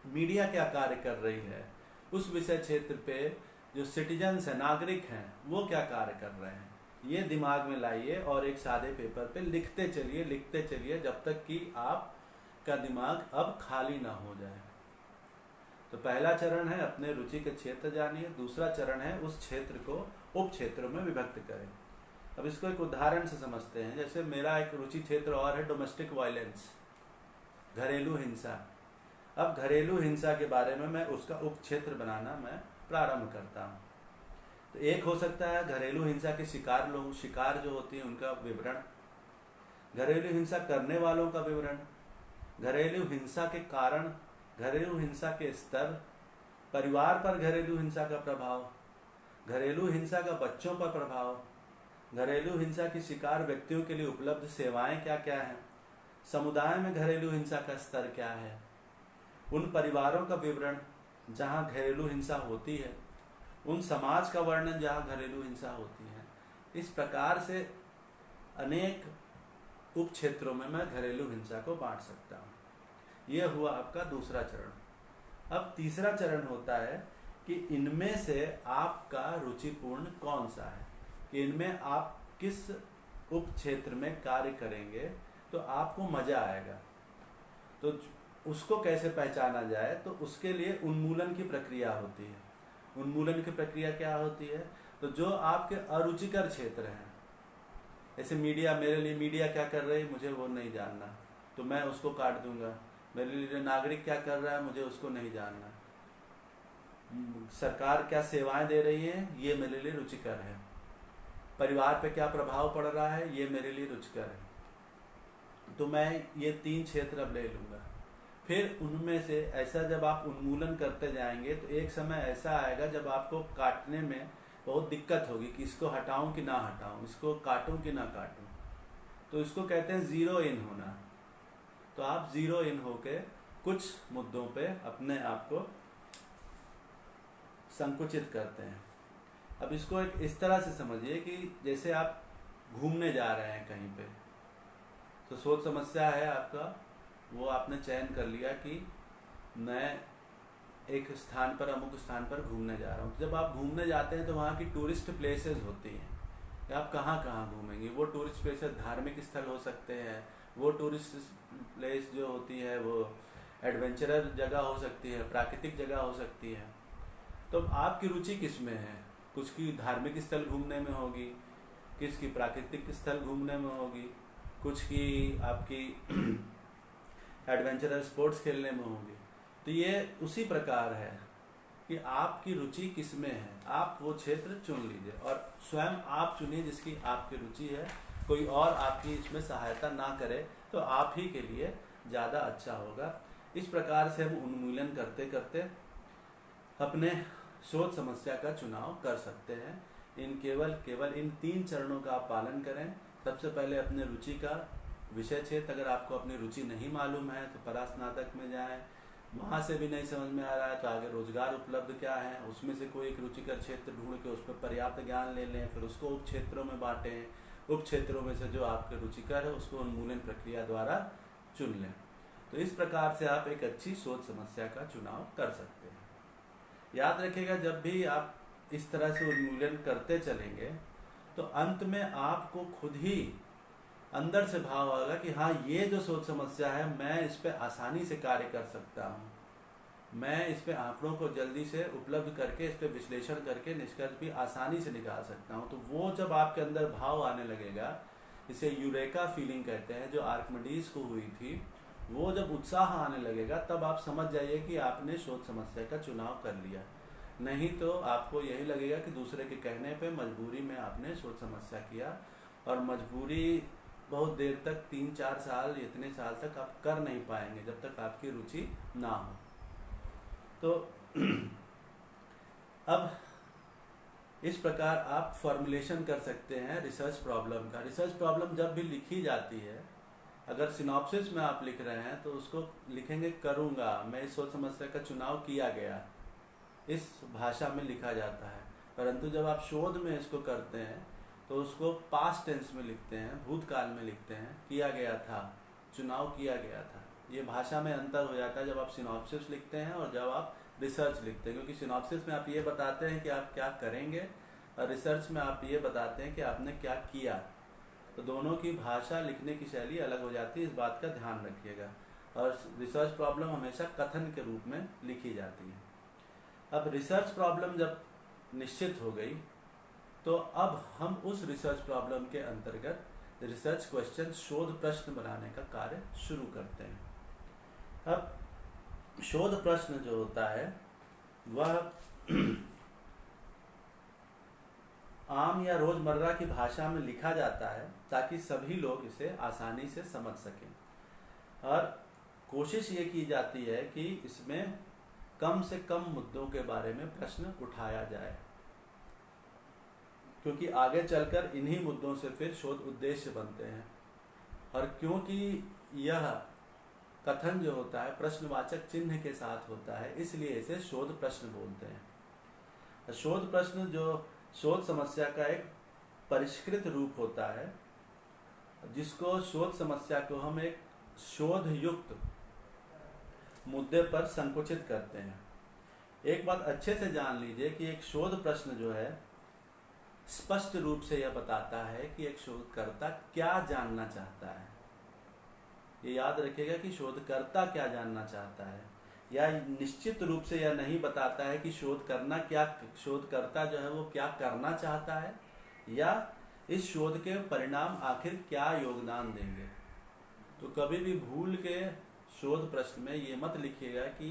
मीडिया क्या कार्य कर रही है, उस विषय क्षेत्र पे जो सिटीजन्स हैं, नागरिक हैं, वो क्या कार्य कर रहे हैं। ये दिमाग में लाइए और एक सादे पेपर पे लिखते चलिए जब तक कि आपका दिमाग अब खाली ना हो जाए। तो पहला चरण है अपने रुचि के क्षेत्र जानिए, दूसरा चरण है उस क्षेत्र को उप क्षेत्रों में विभक्त करें। अब इसको एक उदाहरण से समझते हैं। जैसे मेरा एक रुचि क्षेत्र और है डोमेस्टिक वायलेंस, घरेलू हिंसा। अब घरेलू हिंसा के बारे में मैं उसका उप क्षेत्र बनाना मैं प्रारंभ करता हूँ। तो एक हो सकता है घरेलू हिंसा के शिकार जो होती है उनका विवरण, घरेलू हिंसा करने वालों का विवरण, घरेलू हिंसा के कारण, घरेलू हिंसा के स्तर, परिवार पर घरेलू हिंसा का प्रभाव, घरेलू हिंसा का बच्चों पर प्रभाव, घरेलू हिंसा के शिकार व्यक्तियों के लिए उपलब्ध सेवाएं क्या क्या हैं, समुदाय में घरेलू हिंसा का स्तर क्या है, उन परिवारों का विवरण जहां घरेलू हिंसा होती है, उन समाज का वर्णन जहां घरेलू हिंसा होती है। इस प्रकार से अनेक उप क्षेत्रों में मैं घरेलू हिंसा को बांट सकता हूँ। यह हुआ आपका दूसरा चरण। अब तीसरा चरण होता है कि इनमें से आपका रुचिपूर्ण कौन सा है, कि इनमें आप किस उप क्षेत्र में कार्य करेंगे तो आपको मजा आएगा। तो उसको कैसे पहचाना जाए, तो उसके लिए उन्मूलन की प्रक्रिया होती है। उन्मूलन की प्रक्रिया क्या होती है, तो जो आपके अरुचिकर क्षेत्र हैं, जैसे मीडिया, मेरे लिए मीडिया क्या कर रही है मुझे वो नहीं जानना, तो मैं उसको काट दूंगा। मेरे लिए नागरिक क्या कर रहा है मुझे उसको नहीं जानना, सरकार क्या सेवाएं दे रही है ये मेरे लिए रुचिकर है, परिवार पे क्या प्रभाव पड़ रहा है ये मेरे लिए रुचिकर है। तो मैं ये 3 क्षेत्र अब ले लूंगा। फिर उनमें से ऐसा जब आप उन्मूलन करते जाएंगे तो एक समय ऐसा आएगा जब आपको काटने में बहुत दिक्कत होगी कि इसको हटाऊं कि ना हटाऊं, इसको काटूं कि ना काटूं। तो इसको कहते हैं जीरो इन होना। तो आप जीरो इन होके कुछ मुद्दों पे अपने आप को संकुचित करते हैं। अब इसको एक इस तरह से समझिए कि जैसे आप घूमने जा रहे हैं कहीं पे, तो सोच समस्या है आपका, वो आपने चयन कर लिया कि मैं एक स्थान पर, अमुक स्थान पर घूमने जा रहा हूँ। जब आप घूमने जाते हैं तो वहाँ की टूरिस्ट प्लेसेस होती हैं कि आप कहाँ कहाँ घूमेंगे। वो टूरिस्ट प्लेसेस धार्मिक स्थल हो सकते हैं, वो टूरिस्ट प्लेस जो होती है वो एडवेंचरर जगह हो सकती है, प्राकृतिक जगह हो सकती है। तो आपकी रुचि किस में है, कुछ की धार्मिक स्थल घूमने में होगी, किसकी प्राकृतिक स्थल घूमने में होगी, कुछ की आपकी एडवेंचरर स्पोर्ट्स खेलने में होगी। तो ये उसी प्रकार है कि आपकी रुचि किस में है, आप वो क्षेत्र चुन लीजिए और स्वयं आप चुनिए जिसकी आपकी रुचि है। कोई और आपकी इसमें सहायता ना करे तो आप ही के लिए ज़्यादा अच्छा होगा। इस प्रकार से हम उन्मूलन करते करते अपने शोध समस्या का चुनाव कर सकते हैं। केवल इन 3 चरणों का आप पालन करें। सबसे पहले अपने रुचि का विषय क्षेत्र, अगर आपको अपनी रुचि नहीं मालूम है तो परास्नातक में जाएं, वहाँ से भी नहीं समझ में आ रहा है तो आगे रोजगार उपलब्ध क्या है उसमें से कोई एक रुचिकर क्षेत्र ढूंढ के उस पर पर्याप्त ज्ञान ले लें, फिर उसको उप क्षेत्रों में बांटें। उप क्षेत्रों में से जो आपके रुचिकर है उसको उन्मूलन प्रक्रिया द्वारा चुन लें। तो इस प्रकार से आप एक अच्छी शोध समस्या का चुनाव कर सकते हैं। याद रखिएगा, जब भी आप इस तरह से उन्मूलन करते चलेंगे तो अंत में आपको खुद ही अंदर से भाव आएगा कि हाँ, ये जो सोच समस्या है मैं इस पे आसानी से कार्य कर सकता हूँ, मैं इस पे आंकड़ों को जल्दी से उपलब्ध करके इस पे विश्लेषण करके निष्कर्ष भी आसानी से निकाल सकता हूँ। तो वो जब आपके अंदर भाव आने लगेगा, इसे यूरेका फीलिंग कहते हैं, जो आर्किमिडीज को हुई थी, वो जब उत्साह आने लगेगा तब आप समझ जाइए कि आपने शोध समस्या का चुनाव कर लिया। नहीं तो आपको यही लगेगा कि दूसरे के कहने पे मजबूरी में आपने शोध समस्या किया, और मजबूरी बहुत देर तक 3-4 साल इतने साल तक आप कर नहीं पाएंगे जब तक आपकी रुचि ना हो। तो अब इस प्रकार आप फॉर्मुलेशन कर सकते हैं रिसर्च प्रॉब्लम का। रिसर्च प्रॉब्लम जब भी लिखी जाती है, अगर सिनॉप्सिस में आप लिख रहे हैं तो उसको लिखेंगे करूँगा, मैं इस सोच समस्या का चुनाव किया गया, इस भाषा में लिखा जाता है। परंतु जब आप शोध में इसको करते हैं तो उसको पास्ट टेंस में लिखते हैं, भूतकाल में लिखते हैं, किया गया था, चुनाव किया गया था। ये भाषा में अंतर हो जाता है जब आप सिनॉप्सिस लिखते हैं और जब आप रिसर्च लिखते हैं, क्योंकि सिनॉप्सिस में आप ये बताते हैं कि आप क्या करेंगे और रिसर्च में आप ये बताते हैं कि आपने क्या किया। तो दोनों की भाषा, लिखने की शैली अलग हो जाती है, इस बात का ध्यान रखिएगा। और रिसर्च प्रॉब्लम हमेशा कथन के रूप में लिखी जाती है। अब रिसर्च प्रॉब्लम जब निश्चित हो गई तो अब हम उस रिसर्च प्रॉब्लम के अंतर्गत रिसर्च क्वेश्चन, शोध प्रश्न बनाने का कार्य शुरू करते हैं। अब शोध प्रश्न जो होता है वह आम या रोजमर्रा की भाषा में लिखा जाता है ताकि सभी लोग इसे आसानी से समझ सकें। और कोशिश ये की जाती है कि इसमें कम से कम मुद्दों के बारे में प्रश्न उठाया जाए, क्योंकि आगे चलकर इन्हीं मुद्दों से फिर शोध उद्देश्य बनते हैं। और क्योंकि यह कथन जो होता है प्रश्नवाचक चिन्ह के साथ होता है, इसलिए इसे शोध प्रश्न बोलते हैं। शोध प्रश्न जो शोध समस्या का एक परिष्कृत रूप होता है, जिसको शोध समस्या को हम एक शोध युक्त मुद्दे पर संकुचित करते हैं। एक बात अच्छे से जान लीजिए कि एक शोध प्रश्न जो है स्पष्ट रूप से यह बताता है कि एक शोधकर्ता क्या जानना चाहता है। ये याद रखिएगा कि शोधकर्ता क्या जानना चाहता है, या निश्चित रूप से यह नहीं बताता है कि शोधकर्ता जो है वो क्या करना चाहता है, या इस शोध के परिणाम आखिर क्या योगदान देंगे। तो कभी भी भूल के शोध प्रश्न में ये मत लिखिएगा कि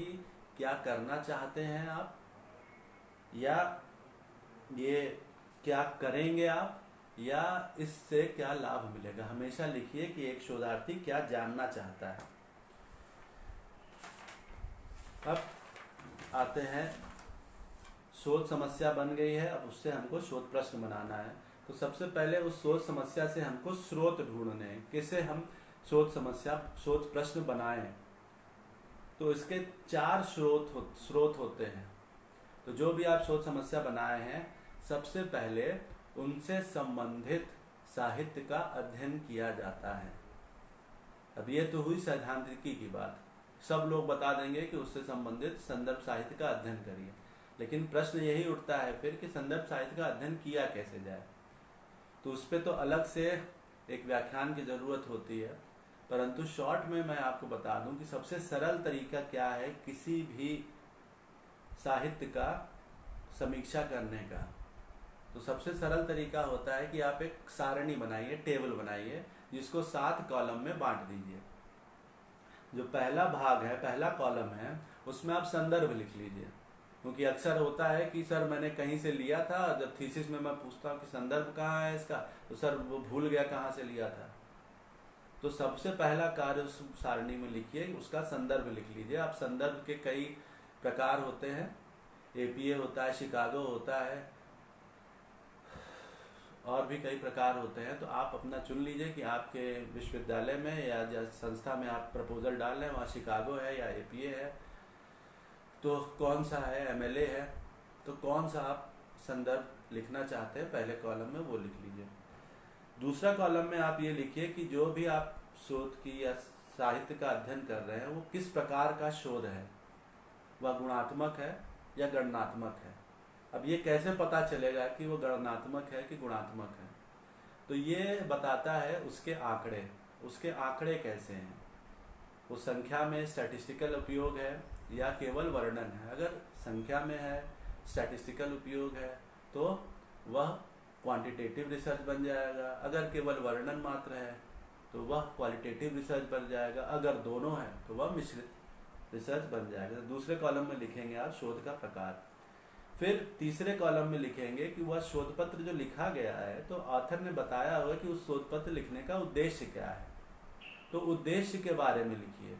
क्या करना चाहते हैं आप, या ये क्या करेंगे आप, या इससे क्या लाभ मिलेगा। हमेशा लिखिए कि एक शोधार्थी क्या जानना चाहता है। अब आते हैं, शोध समस्या बन गई है, अब उससे हमको शोध प्रश्न बनाना है। तो सबसे पहले उस शोध समस्या से हमको स्रोत ढूंढने हैं, कैसे हम शोध प्रश्न बनाएं। तो इसके 4 स्रोत होते हैं। तो जो भी आप शोध समस्या बनाए हैं, सबसे पहले उनसे संबंधित साहित्य का अध्ययन किया जाता है। अब ये तो हुई सैद्धांतिकी की बात, सब लोग बता देंगे कि उससे संबंधित संदर्भ साहित्य का अध्ययन करिए, लेकिन प्रश्न यही उठता है फिर कि संदर्भ साहित्य का अध्ययन किया कैसे जाए। तो उस पर तो अलग से एक व्याख्यान की जरूरत होती है, परंतु शॉर्ट में मैं आपको बता दूं कि सबसे सरल तरीका क्या है किसी भी साहित्य का समीक्षा करने का। तो सबसे सरल तरीका होता है कि आप एक सारणी बनाइए, टेबल बनाइए, जिसको 7 कॉलम में बांट दीजिए। जो पहला भाग है, पहला कॉलम है, उसमें आप संदर्भ लिख लीजिए, क्योंकि अक्सर होता है कि सर मैंने कहीं से लिया था, जब थीसिस में मैं पूछता हूँ कि संदर्भ कहाँ है इसका, तो सर वो भूल गया कहाँ से लिया था। तो सबसे पहला कार्य उस सारणी में लिखिए, उसका संदर्भ लिख लीजिए। आप संदर्भ के कई प्रकार होते हैं, एपीए होता है, शिकागो होता है, और भी कई प्रकार होते हैं। तो आप अपना चुन लीजिए कि आपके विश्वविद्यालय में या संस्था में आप प्रपोजल डाल रहे हैं, वहाँ शिकागो है या एपीए है, तो कौन सा है, एमएलए है, तो कौन सा आप संदर्भ लिखना चाहते हैं पहले कॉलम में वो लिख लीजिए। दूसरा कॉलम में आप ये लिखिए कि जो भी आप शोध की या साहित्य का अध्ययन कर रहे हैं वो किस प्रकार का शोध है, वह गुणात्मक है या गणनात्मक है। अब ये कैसे पता चलेगा कि वो गणनात्मक है कि गुणात्मक है, तो ये बताता है उसके आंकड़े। उसके आंकड़े कैसे हैं, वो संख्या में स्टैटिस्टिकल उपयोग है या केवल वर्णन है। अगर संख्या में है, स्टैटिस्टिकल उपयोग है, तो वह क्वांटिटेटिव रिसर्च बन जाएगा। अगर केवल वर्णन मात्र है तो वह क्वालिटेटिव रिसर्च बन जाएगा। अगर दोनों है तो वह मिश्रित रिसर्च बन जाएगा। दूसरे कॉलम में लिखेंगे आप शोध का प्रकार। फिर तीसरे कॉलम में लिखेंगे कि वह शोध पत्र जो लिखा गया है तो ऑथर ने बताया होगा कि उस शोध पत्र लिखने का उद्देश्य क्या है, तो उद्देश्य के बारे में लिखिए।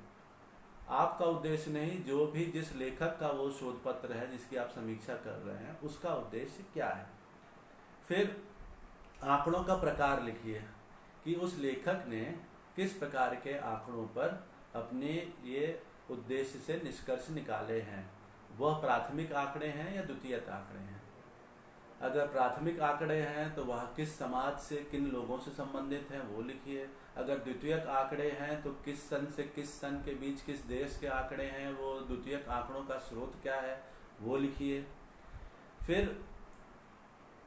आपका उद्देश्य नहीं, जो भी जिस लेखक का वो शोध पत्र है जिसकी आप समीक्षा कर रहे हैं उसका उद्देश्य क्या है। फिर आंकड़ों का प्रकार लिखिए कि उस लेखक ने किस प्रकार के आंकड़ों पर अपने ये उद्देश्य से निष्कर्ष निकाले हैं। वह प्राथमिक आंकड़े हैं या द्वितीयक आंकड़े हैं। अगर प्राथमिक आंकड़े हैं तो वह किस समाज से किन लोगों से संबंधित हैं वो लिखिए। अगर द्वितीयक आंकड़े हैं तो किस सन से किस सन के बीच किस देश के आंकड़े हैं, वो द्वितीयक आंकड़ों का स्रोत क्या है वो लिखिए। फिर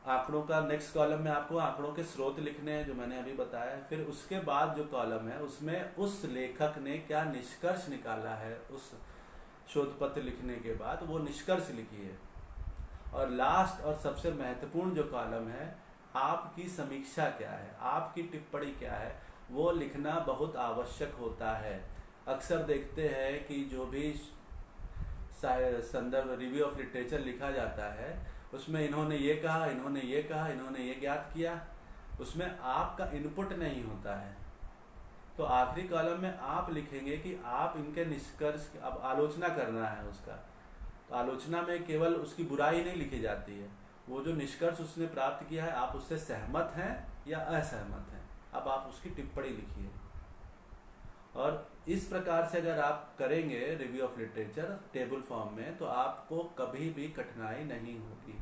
आंकड़ों का नेक्स्ट कॉलम में आपको आंकड़ों के स्रोत लिखने हैं जो मैंने अभी बताया। फिर उसके बाद जो कॉलम है उसमें उस लेखक ने क्या निष्कर्ष निकाला है, उस शोध पत्र लिखने के बाद वो निष्कर्ष लिखिए। और लास्ट और सबसे महत्वपूर्ण जो कॉलम है, आपकी समीक्षा क्या है, आपकी टिप्पणी क्या है, वो लिखना बहुत आवश्यक होता है। अक्सर देखते हैं कि जो भी संदर्भ रिव्यू ऑफ लिटरेचर लिखा जाता है उसमें इन्होंने ये कहा, इन्होंने ये कहा, इन्होंने ये ज्ञात किया, उसमें आपका इनपुट नहीं होता है। तो आखिरी कॉलम में आप लिखेंगे कि आप इनके निष्कर्ष, अब आलोचना करना है उसका, तो आलोचना में केवल उसकी बुराई नहीं लिखी जाती है, वो जो निष्कर्ष उसने प्राप्त किया है आप उससे सहमत हैं या असहमत हैं, अब आप उसकी टिप्पणी लिखिए। और इस प्रकार से अगर आप करेंगे review of literature table form में तो आपको कभी भी कठिनाई नहीं होगी।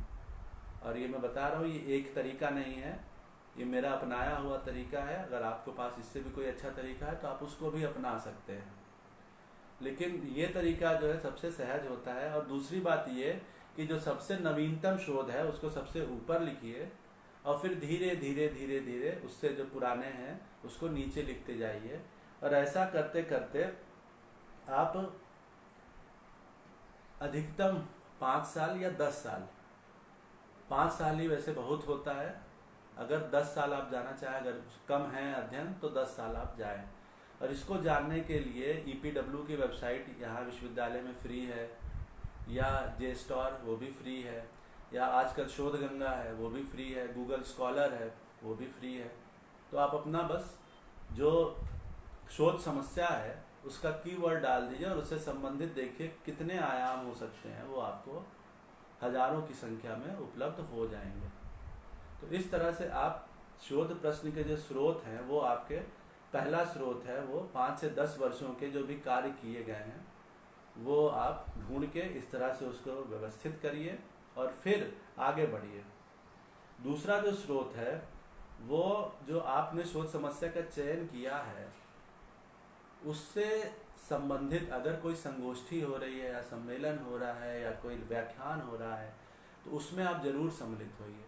और ये मैं बता रहा हूँ, ये एक तरीका नहीं है, ये मेरा अपनाया हुआ तरीका है। अगर आपके पास इससे भी कोई अच्छा तरीका है तो आप उसको भी अपना सकते हैं, लेकिन ये तरीका जो है सबसे सहज होता है। और दूसरी बात ये कि जो सबसे नवीनतम शोध है उसको सबसे ऊपर लिखिए और फिर धीरे धीरे धीरे धीरे उससे जो पुराने हैं उसको नीचे लिखते जाइए। और ऐसा करते करते आप अधिकतम 5 साल या 10 साल, 5 साल ही वैसे बहुत होता है, अगर 10 साल आप जाना चाहें, अगर कम है अध्ययन तो 10 साल आप जाएं। और इसको जानने के लिए EPW की वेबसाइट यहाँ विश्वविद्यालय में फ्री है, या JSTOR वो भी फ्री है, या आजकल शोध गंगा है वो भी फ्री है, गूगल स्कॉलर है वो भी फ्री है। तो आप अपना बस जो शोध समस्या है उसका कीवर्ड डाल दीजिए और उससे संबंधित देखिए कितने आयाम हो सकते हैं, वो आपको हजारों की संख्या में उपलब्ध हो जाएंगे। तो इस तरह से आप शोध प्रश्न के जो स्रोत हैं वो आपके, पहला स्रोत है वो 5 से 10 वर्षों के जो भी कार्य किए गए हैं वो आप ढूंढ के इस तरह से उसको व्यवस्थित करिए और फिर आगे बढ़िए। दूसरा जो स्रोत है वो जो आपने शोध समस्या का चयन किया है उससे संबंधित अगर कोई संगोष्ठी हो रही है या सम्मेलन हो रहा है या कोई व्याख्यान हो रहा है तो उसमें आप जरूर सम्मिलित होइए,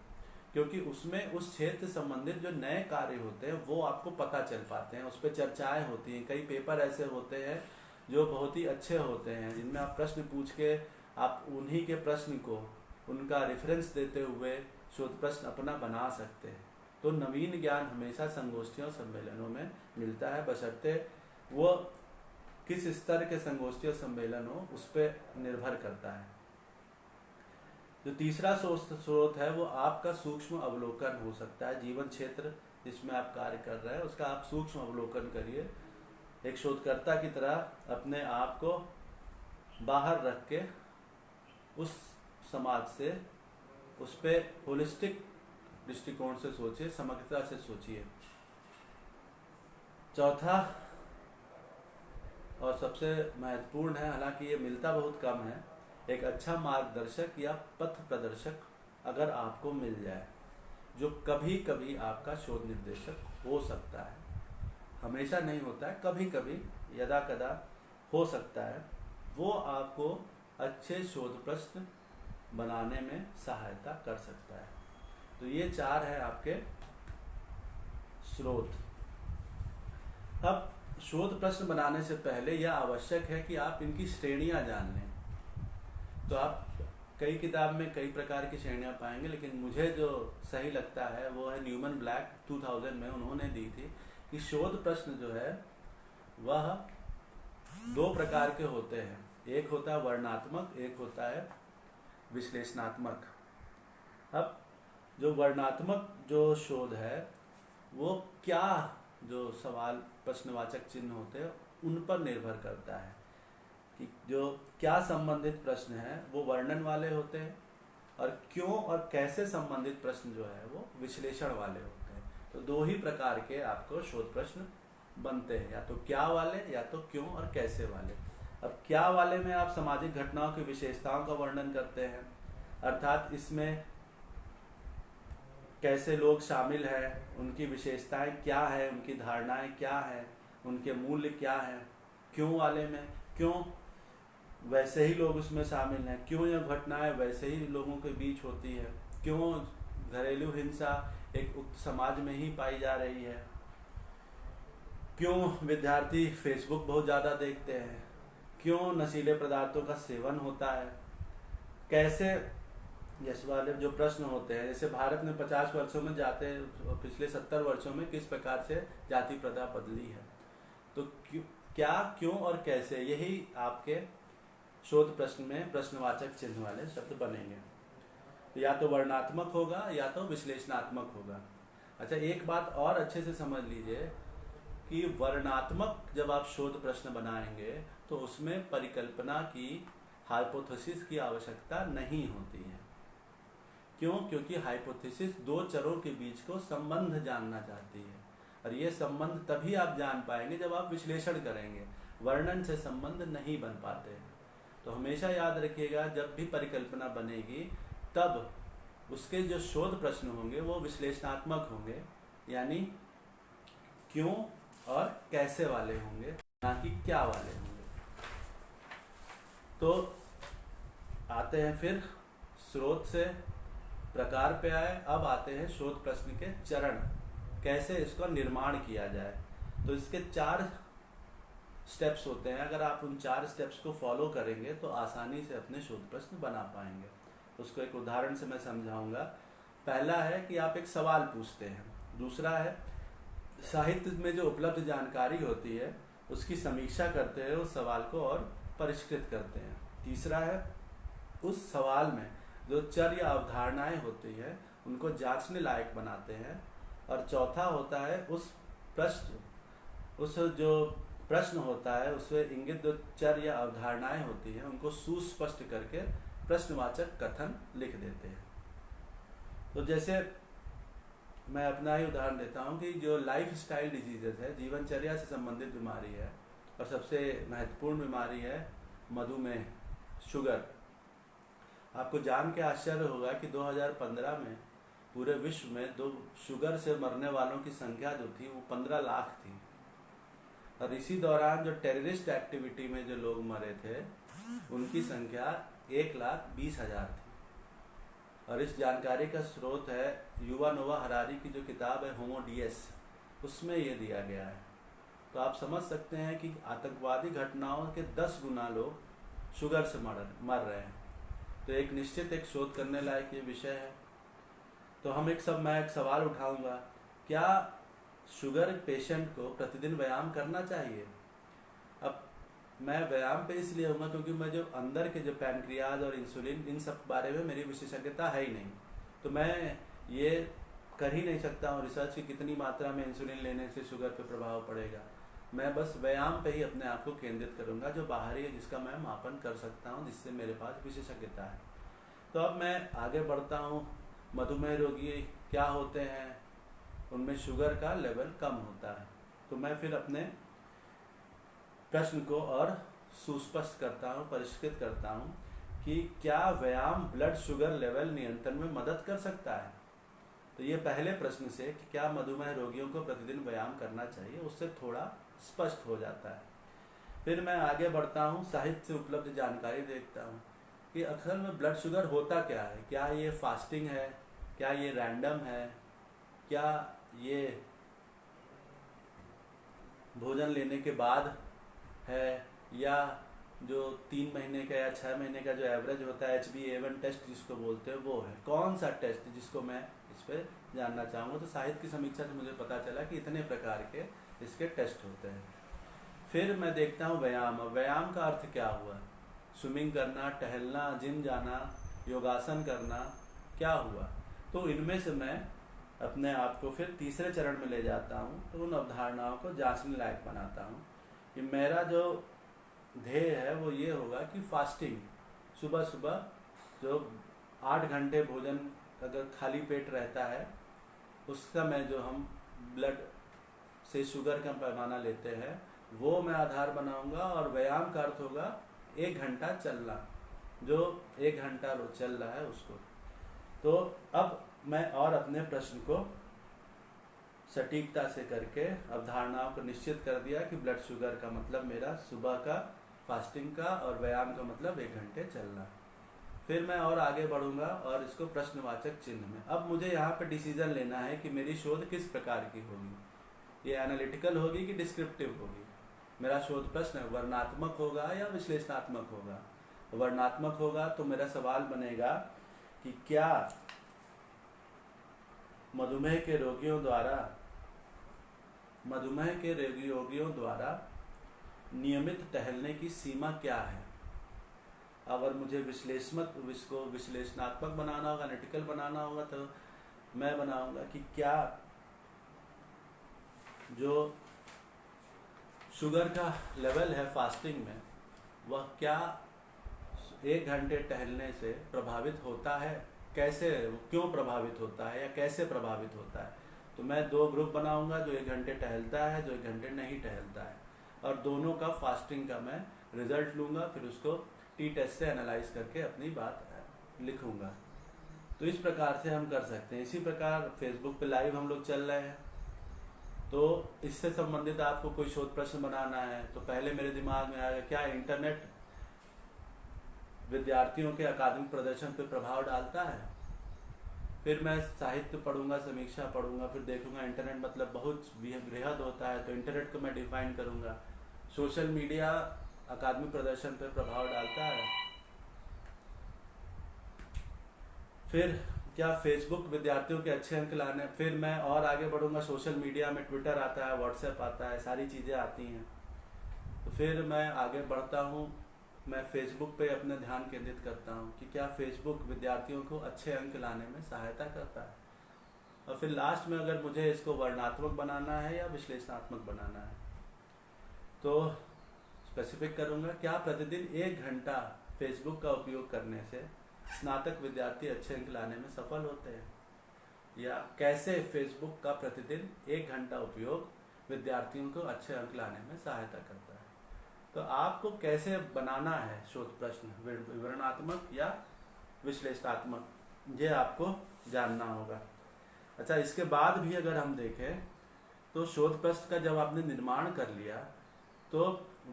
क्योंकि उसमें उस क्षेत्र से संबंधित जो नए कार्य होते हैं वो आपको पता चल पाते हैं, उस पर चर्चाएं होती हैं। कई पेपर ऐसे होते हैं जो बहुत ही अच्छे होते हैं जिनमें आप प्रश्न पूछ के आप उन्हीं के प्रश्न को उनका रेफरेंस देते हुए शोध प्रश्न अपना बना सकते हैं। तो नवीन ज्ञान हमेशा संगोष्ठियों सम्मेलनों में मिलता है, बशर्ते वो किस स्तर के संगोष्ठी और सम्मेलन हो उस पर निर्भर करता है। जो तीसरा स्रोत है वो आपका सूक्ष्म अवलोकन हो सकता है। जीवन क्षेत्र जिसमें आप कार्य कर रहे हैं उसका आप सूक्ष्म अवलोकन करिए, एक शोधकर्ता की तरह अपने आप को बाहर रख के उस समाज से उस पे होलिस्टिक दृष्टिकोण से सोचिए, समग्रता से सोचिए। चौथा और सबसे महत्वपूर्ण है, हालांकि ये मिलता बहुत कम है, एक अच्छा मार्गदर्शक या पथ प्रदर्शक अगर आपको मिल जाए, जो कभी कभी आपका शोध निर्देशक हो सकता है, हमेशा नहीं होता है, कभी कभी यदा कदा हो सकता है, वो आपको अच्छे शोध प्रश्न बनाने में सहायता कर सकता है। तो ये 4 है आपके स्रोत। अब शोध प्रश्न बनाने से पहले यह आवश्यक है कि आप इनकी श्रेणियां जान लें। तो आप कई किताब में कई प्रकार की श्रेणियां पाएंगे, लेकिन मुझे जो सही लगता है वो है न्यूमन ब्लैक 2000 में उन्होंने दी थी कि शोध प्रश्न जो है वह 2 प्रकार के होते हैं, एक होता है वर्णनात्मक, एक होता है विश्लेषणात्मक। अब जो वर्णनात्मक जो शोध है वो क्या, जो सवाल प्रश्नवाचक चिन्ह होते हैं उन पर निर्भर करता है कि जो क्या संबंधित प्रश्न है वो वर्णन वाले होते हैं और क्यों और कैसे संबंधित प्रश्न जो है वो विश्लेषण वाले होते हैं। तो दो ही प्रकार के आपको शोध प्रश्न बनते हैं, या तो क्या वाले या तो क्यों और कैसे वाले। अब क्या वाले में आप सामाजिक घटनाओं की विशेषताओं का वर्णन करते हैं, अर्थात इसमें कैसे लोग शामिल हैं, उनकी विशेषताएं क्या है, उनकी धारणाएं क्या है, उनके मूल्य क्या है। क्यों वाले में क्यों वैसे ही लोग उसमें शामिल हैं, क्यों यह घटनाएं वैसे ही लोगों के बीच होती है, क्यों घरेलू हिंसा एक उक्त समाज में ही पाई जा रही है, क्यों विद्यार्थी फेसबुक बहुत ज़्यादा देखते हैं, क्यों नशीले पदार्थों का सेवन होता है, कैसे यश वाले जो प्रश्न होते हैं, जैसे भारत में 50 वर्षों में जाते पिछले 70 वर्षों में किस प्रकार से जाति प्रथा बदली है। तो क्या, क्यों और कैसे, यही आपके शोध प्रश्न में प्रश्नवाचक चिन्ह वाले शब्द बनेंगे। तो या तो वर्णनात्मक होगा या तो विश्लेषणात्मक होगा। अच्छा, एक बात और अच्छे से समझ लीजिए कि वर्णनात्मक जब आप शोध प्रश्न बनाएंगे तो उसमें परिकल्पना की, हाइपोथेसिस की आवश्यकता नहीं होती है। क्यों? क्योंकि हाइपोथेसिस दो चरों के बीच को संबंध जानना चाहती है, और ये संबंध तभी आप जान पाएंगे जब आप विश्लेषण करेंगे। वर्णन से संबंध नहीं बन पाते हैं। तो हमेशा याद रखिएगा, जब भी परिकल्पना बनेगी तब उसके जो शोध प्रश्न होंगे वो विश्लेषणात्मक होंगे, यानी क्यों और कैसे वाले होंगे, ना कि क्या वाले होंगे। तो आते हैं फिर स्रोत से प्रकार पे आए, अब आते हैं शोध प्रश्न के चरण, कैसे इसका निर्माण किया जाए। तो इसके 4 स्टेप्स होते हैं। अगर आप उन 4 स्टेप्स को फॉलो करेंगे तो आसानी से अपने शोध प्रश्न बना पाएंगे। उसको एक उदाहरण से मैं समझाऊंगा। पहला है कि आप एक सवाल पूछते हैं। दूसरा है साहित्य में जो उपलब्ध जानकारी होती है उसकी समीक्षा करते हैं, उस सवाल को और परिष्कृत करते हैं। तीसरा है उस सवाल में जो चर या अवधारणाएं होती है उनको जांचने लायक बनाते हैं। और चौथा होता है उस जो प्रश्न होता है उससे इंगित जो चर या अवधारणाएं होती हैं उनको सुस्पष्ट करके प्रश्नवाचक कथन लिख देते हैं। तो जैसे मैं अपना ही उदाहरण देता हूँ कि जो लाइफ स्टाइल डिजीजेस है, जीवनचर्या से संबंधित बीमारी है, और सबसे महत्वपूर्ण बीमारी है मधुमेह, शुगर। आपको जान के आश्चर्य होगा कि 2015 में पूरे विश्व में शुगर से मरने वालों की संख्या जो थी वो 15 लाख थी। और इसी दौरान जो टेररिस्ट एक्टिविटी में जो लोग मरे थे उनकी संख्या 1,20,000 थी। और इस जानकारी का स्रोत है युवा नोवा हरारी की जो किताब है होमो डीएस, उसमें ये दिया गया है। तो आप समझ सकते हैं कि आतंकवादी घटनाओं के 10 गुना लोग शुगर से मर रहे हैं। तो एक निश्चित एक शोध करने लायक ये विषय है। तो मैं एक सवाल उठाऊंगा, क्या शुगर पेशेंट को प्रतिदिन व्यायाम करना चाहिए? अब मैं व्यायाम पे इसलिए होगा क्योंकि मैं जो अंदर के जो पैनक्रियाज और इंसुलिन, इन सब बारे में मेरी विशेषज्ञता है ही नहीं। तो मैं ये कर ही नहीं सकता हूँ रिसर्च की कितनी मात्रा में इंसुलिन लेने से शुगर पे प्रभाव पड़ेगा। मैं बस व्यायाम पे ही अपने आप को केंद्रित करूँगा जो बाहरी है, जिसका मैं मापन कर सकता हूँ, जिससे मेरे पास विशेषज्ञता है। तो अब मैं आगे बढ़ता हूँ। मधुमेह रोगी क्या होते हैं? उनमें शुगर का लेवल कम होता है। तो मैं फिर अपने प्रश्न को और सुस्पष्ट करता हूँ, परिष्कृत करता हूँ कि क्या व्यायाम ब्लड शुगर लेवल नियंत्रण में मदद कर सकता है? तो ये पहले प्रश्न से कि क्या मधुमेह रोगियों को प्रतिदिन व्यायाम करना चाहिए, उससे थोड़ा स्पष्ट हो जाता है। फिर मैं आगे बढ़ता हूँ, साहित्य से उपलब्ध जानकारी देखता हूँ कि अक्सर में ब्लड शुगर होता क्या है। क्या ये फास्टिंग है, क्या ये रैंडम है, क्या ये भोजन लेने के बाद है, या जो 3 महीने का या 6 महीने का जो एवरेज होता है HbA1 टेस्ट जिसको बोलते हैं वो है। कौन सा टेस्ट जिसको मैं इस पर जानना चाहूँगा। तो साहित्य की समीक्षा से मुझे पता चला कि इतने प्रकार के इसके टेस्ट होते हैं। फिर मैं देखता हूँ व्यायाम। व्यायाम का अर्थ क्या हुआ? स्विमिंग करना, टहलना, जिम जाना, योगासन करना, क्या हुआ। तो इनमें से मैं अपने आप को फिर तीसरे चरण में ले जाता हूँ, तो उन अवधारणाओं को जांचने लायक बनाता हूँ कि मेरा जो ध्येय है वो ये होगा कि फास्टिंग, सुबह सुबह जो 8 घंटे भोजन अगर खाली पेट रहता है उस समय जो हम ब्लड से शुगर का पैमाना लेते हैं वो मैं आधार बनाऊंगा, और व्यायाम का अर्थ होगा 1 घंटा चलना, जो 1 घंटा रोज चल रहा है उसको। तो अब मैं और अपने प्रश्न को सटीकता से करके अवधारणाओं को निश्चित कर दिया कि ब्लड शुगर का मतलब मेरा सुबह का फास्टिंग का, और व्यायाम का मतलब 1 घंटे चलना। फिर मैं और आगे बढ़ूंगा और इसको प्रश्नवाचक चिन्ह में, अब मुझे यहाँ पे डिसीजन लेना है कि मेरी शोध किस प्रकार की होगी, ये एनालिटिकल होगी कि डिस्क्रिप्टिव होगी। मेरा शोध प्रश्न वर्णनात्मक होगा या विश्लेषणात्मक होगा। वर्णनात्मक होगा तो मेरा सवाल बनेगा कि क्या मधुमेह के रोगियों द्वारा नियमित टहलने की सीमा क्या है। अगर मुझे विश्लेषणात्मक बनाना होगा, एनालिटिकल बनाना होगा, तो मैं बनाऊंगा कि क्या जो शुगर का लेवल है फास्टिंग में वह क्या 1 घंटे टहलने से प्रभावित होता है, कैसे, क्यों प्रभावित होता है या कैसे प्रभावित होता है। तो मैं 2 ग्रुप बनाऊंगा, जो 1 घंटे टहलता है, जो 1 घंटे नहीं टहलता है, और दोनों का फास्टिंग का मैं रिजल्ट लूँगा, फिर उसको टी टेस्ट से एनालाइज करके अपनी बात लिखूँगा। तो इस प्रकार से हम कर सकते हैं। इसी प्रकार फेसबुक पे लाइव हम लोग चल रहे हैं, तो इससे संबंधित आपको कोई शोध प्रश्न बनाना है तो पहले मेरे दिमाग में आएगा क्या इंटरनेट विद्यार्थियों के अकादमिक प्रदर्शन पर प्रभाव डालता है। फिर मैं साहित्य पढ़ूंगा, समीक्षा पढ़ूंगा, फिर देखूंगा इंटरनेट मतलब बहुत बृहद होता है, तो इंटरनेट को मैं डिफाइन करूंगा। सोशल मीडिया अकादमिक प्रदर्शन पर प्रभाव डालता है। फिर क्या फेसबुक विद्यार्थियों के अच्छे अंक लाने, फिर मैं और आगे बढ़ूंगा, सोशल मीडिया में ट्विटर आता है, व्हाट्सएप आता है, सारी चीज़ें आती हैं। तो फिर मैं आगे बढ़ता हूँ, मैं फेसबुक पे अपना ध्यान केंद्रित करता हूँ कि क्या फेसबुक विद्यार्थियों को अच्छे अंक लाने में सहायता करता है। और फिर लास्ट में अगर मुझे इसको वर्णनात्मक बनाना है या विश्लेषणात्मक बनाना है तो स्पेसिफिक करूँगा क्या प्रतिदिन 1 घंटा फेसबुक का उपयोग करने से स्नातक विद्यार्थी अच्छे अंक लाने में सफल होते हैं, या कैसे फेसबुक का प्रतिदिन 1 घंटा उपयोग विद्यार्थियों को अच्छे अंक लाने में सहायता करता है। तो आपको कैसे बनाना है शोध प्रश्न, विवरणात्मक या विश्लेषणात्मक, ये आपको जानना होगा। अच्छा, इसके बाद भी अगर हम देखें तो शोध प्रश्न का जब आपने निर्माण कर लिया तो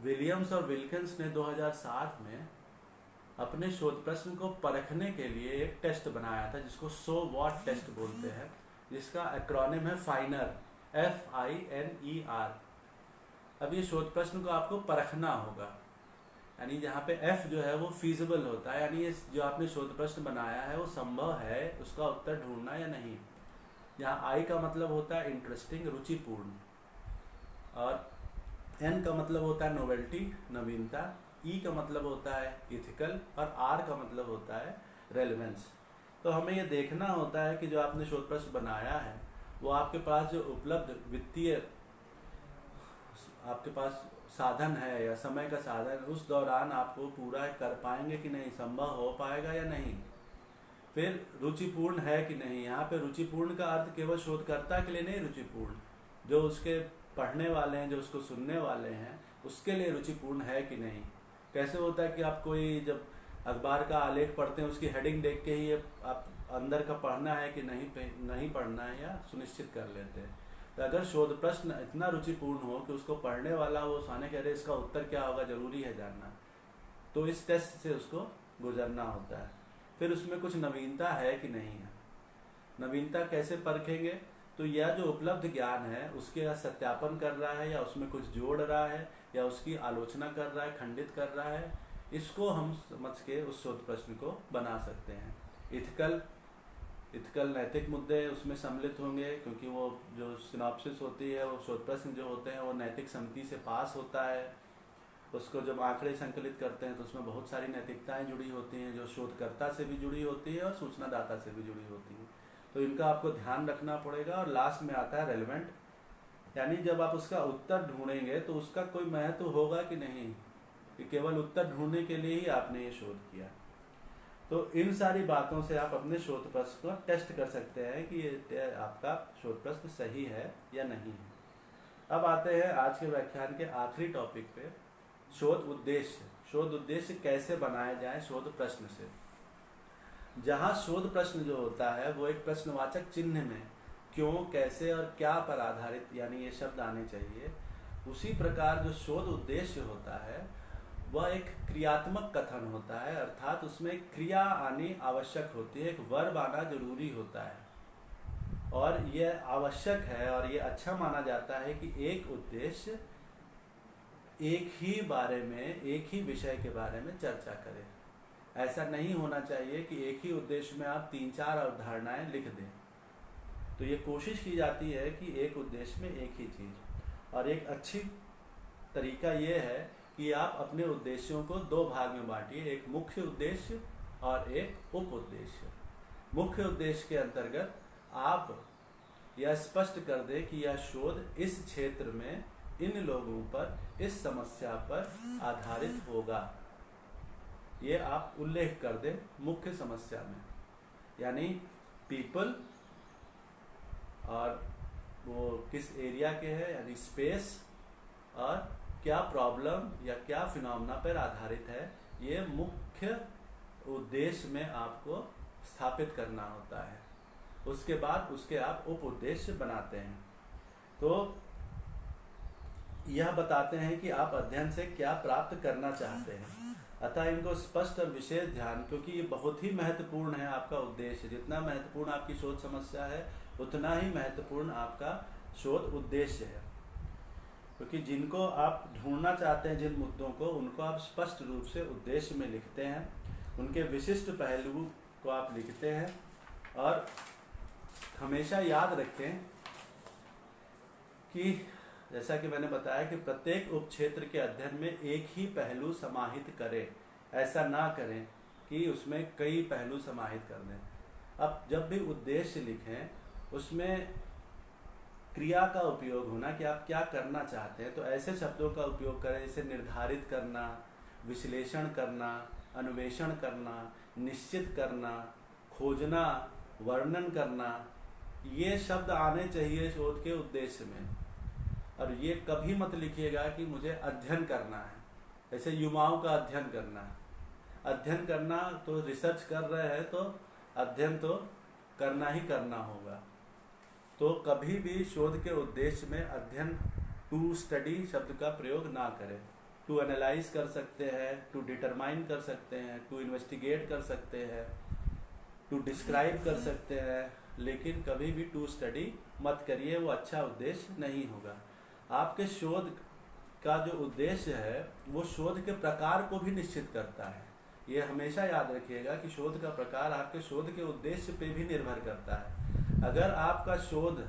विलियम्स और विल्किंस ने 2007 में अपने शोध प्रश्न को परखने के लिए एक टेस्ट बनाया था जिसको सो व्हाट टेस्ट बोलते हैं, जिसका एक्रोनिम है फाइनर, FINER। अब ये शोध प्रश्न को आपको परखना होगा, यानी जहाँ पे F जो है वो फीजिबल होता है, यानी जो आपने शोध प्रश्न बनाया है वो संभव है उसका उत्तर ढूंढना या नहीं। यहाँ I का मतलब होता है इंटरेस्टिंग, रुचिपूर्ण, और N का मतलब होता है नोवेल्टी, नवीनता, E का मतलब होता है इथिकल, और R का मतलब होता है रेलेवेंस। तो हमें ये देखना होता है कि जो आपने शोध प्रश्न बनाया है वो आपके पास जो उपलब्ध वित्तीय आपके पास साधन है या समय का साधन, उस दौरान आपको पूरा कर पाएंगे कि नहीं, संभव हो पाएगा या नहीं। फिर रुचिपूर्ण है कि नहीं, यहाँ पे रुचिपूर्ण का अर्थ केवल शोधकर्ता के लिए नहीं, रुचिपूर्ण जो उसके पढ़ने वाले हैं, जो उसको सुनने वाले हैं, उसके लिए रुचिपूर्ण है कि नहीं। कैसे होता है कि आप कोई जब अखबार का आलेख पढ़ते हैं उसकी हेडिंग देख के ही आप अंदर का पढ़ना है कि नहीं पढ़ना है या सुनिश्चित कर लेते हैं। तो अगर शोध प्रश्न इतना रुचिपूर्ण हो कि उसको पढ़ने वाला वो सामने कह रहे इसका उत्तर क्या होगा, जरूरी है जानना, तो इस टेस्ट से उसको गुजरना होता है। फिर उसमें कुछ नवीनता है कि नहीं है। नवीनता कैसे परखेंगे, तो यह जो उपलब्ध ज्ञान है उसके सत्यापन कर रहा है या उसमें कुछ जोड़ रहा है या उसकी आलोचना कर रहा है, खंडित कर रहा है, इसको हम समझ के उस शोध प्रश्न को बना सकते हैं। इथिकल नैतिक मुद्दे उसमें सम्मिलित होंगे, क्योंकि वो जो सिनॉप्सिस होती है, वो शोध प्रश्न जो होते हैं वो नैतिक समिति से पास होता है, उसको जब आंकड़े संकलित करते हैं तो उसमें बहुत सारी नैतिकताएं जुड़ी होती हैं जो शोधकर्ता से भी जुड़ी होती है और सूचनादाता से भी जुड़ी होती है। तो इनका आपको ध्यान रखना पड़ेगा। और लास्ट में आता है रेलेवेंट, यानी जब आप उसका उत्तर ढूंढेंगे तो उसका कोई महत्व होगा कि नहीं, कि केवल उत्तर ढूंढने के लिए ही आपने ये शोध किया। तो इन सारी बातों से आप अपने शोध प्रश्न को टेस्ट कर सकते हैं कि ये आपका शोध प्रश्न सही है या नहीं है। अब आते हैं आज के व्याख्यान के आखिरी टॉपिक पे, शोध उद्देश्य। शोध उद्देश्य कैसे बनाया जाए शोध प्रश्न से। जहाँ शोध प्रश्न जो होता है वो एक प्रश्नवाचक चिन्ह में क्यों, कैसे और क्या पर आधारित यानी ये शब्द आने चाहिए, उसी प्रकार जो शोध उद्देश्य होता है वह एक क्रियात्मक कथन होता है, अर्थात उसमें क्रिया आनी आवश्यक होती है, एक वर्ब आना जरूरी होता है। और यह आवश्यक है और ये अच्छा माना जाता है कि एक उद्देश्य एक ही बारे में, एक ही विषय के बारे में चर्चा करे। ऐसा नहीं होना चाहिए कि एक ही उद्देश्य में आप 3-4 अवधारणाएं लिख दें। तो ये कोशिश की जाती है कि एक उद्देश्य में एक ही चीज़। और एक अच्छी तरीका ये है कि आप अपने उद्देश्यों को 2 भाग में बांटिए, एक मुख्य उद्देश्य और एक उप उद्देश्य। मुख्य उद्देश्य के अंतर्गत आप यह स्पष्ट कर दें कि यह शोध इस क्षेत्र में इन लोगों पर, इस समस्या पर आधारित होगा। ये आप उल्लेख कर दें मुख्य समस्या में, यानी पीपल और वो किस एरिया के हैं यानी स्पेस, और क्या प्रॉब्लम या क्या फिनोमेना पर आधारित है, ये मुख्य उद्देश्य में आपको स्थापित करना होता है। उसके बाद उसके आप उप उद्देश्य बनाते हैं। तो यह बताते हैं कि आप अध्ययन से क्या प्राप्त करना चाहते हैं, अतः इनको स्पष्ट और विशेष ध्यान, क्योंकि ये बहुत ही महत्वपूर्ण है। आपका उद्देश्य जितना महत्वपूर्ण आपकी शोध समस्या है उतना ही महत्वपूर्ण आपका शोध उद्देश्य है। क्योंकि जिनको आप ढूंढना चाहते हैं, जिन मुद्दों को, उनको आप स्पष्ट रूप से उद्देश्य में लिखते हैं, उनके विशिष्ट पहलू को आप लिखते हैं। और हमेशा याद रखें कि जैसा कि मैंने बताया कि प्रत्येक उपक्षेत्र के अध्ययन में एक ही पहलू समाहित करें। ऐसा ना करें कि उसमें कई पहलू समाहित कर दें। अब जब भी उद्देश्य लिखें उसमें क्रिया का उपयोग होना कि आप क्या करना चाहते हैं। तो ऐसे शब्दों का उपयोग करें जैसे निर्धारित करना, विश्लेषण करना, अन्वेषण करना, निश्चित करना, खोजना, वर्णन करना। ये शब्द आने चाहिए शोध के उद्देश्य में। और ये कभी मत लिखिएगा कि मुझे अध्ययन करना है, जैसे युवाओं का अध्ययन करना है। अध्ययन करना तो रिसर्च कर रहे हैं तो अध्ययन तो करना ही करना होगा। तो कभी भी शोध के उद्देश्य में अध्ययन, टू स्टडी शब्द का प्रयोग ना करें। टू एनालाइज कर सकते हैं, टू डिटरमाइन कर सकते हैं, टू इन्वेस्टिगेट कर सकते हैं, टू डिस्क्राइब कर सकते हैं, लेकिन कभी भी टू स्टडी मत करिए, वो अच्छा उद्देश्य नहीं होगा। आपके शोध का जो उद्देश्य है वो शोध के प्रकार को भी निश्चित करता है। ये हमेशा याद रखिएगा कि शोध का प्रकार आपके शोध के उद्देश्य पे भी निर्भर करता है। अगर आपका शोध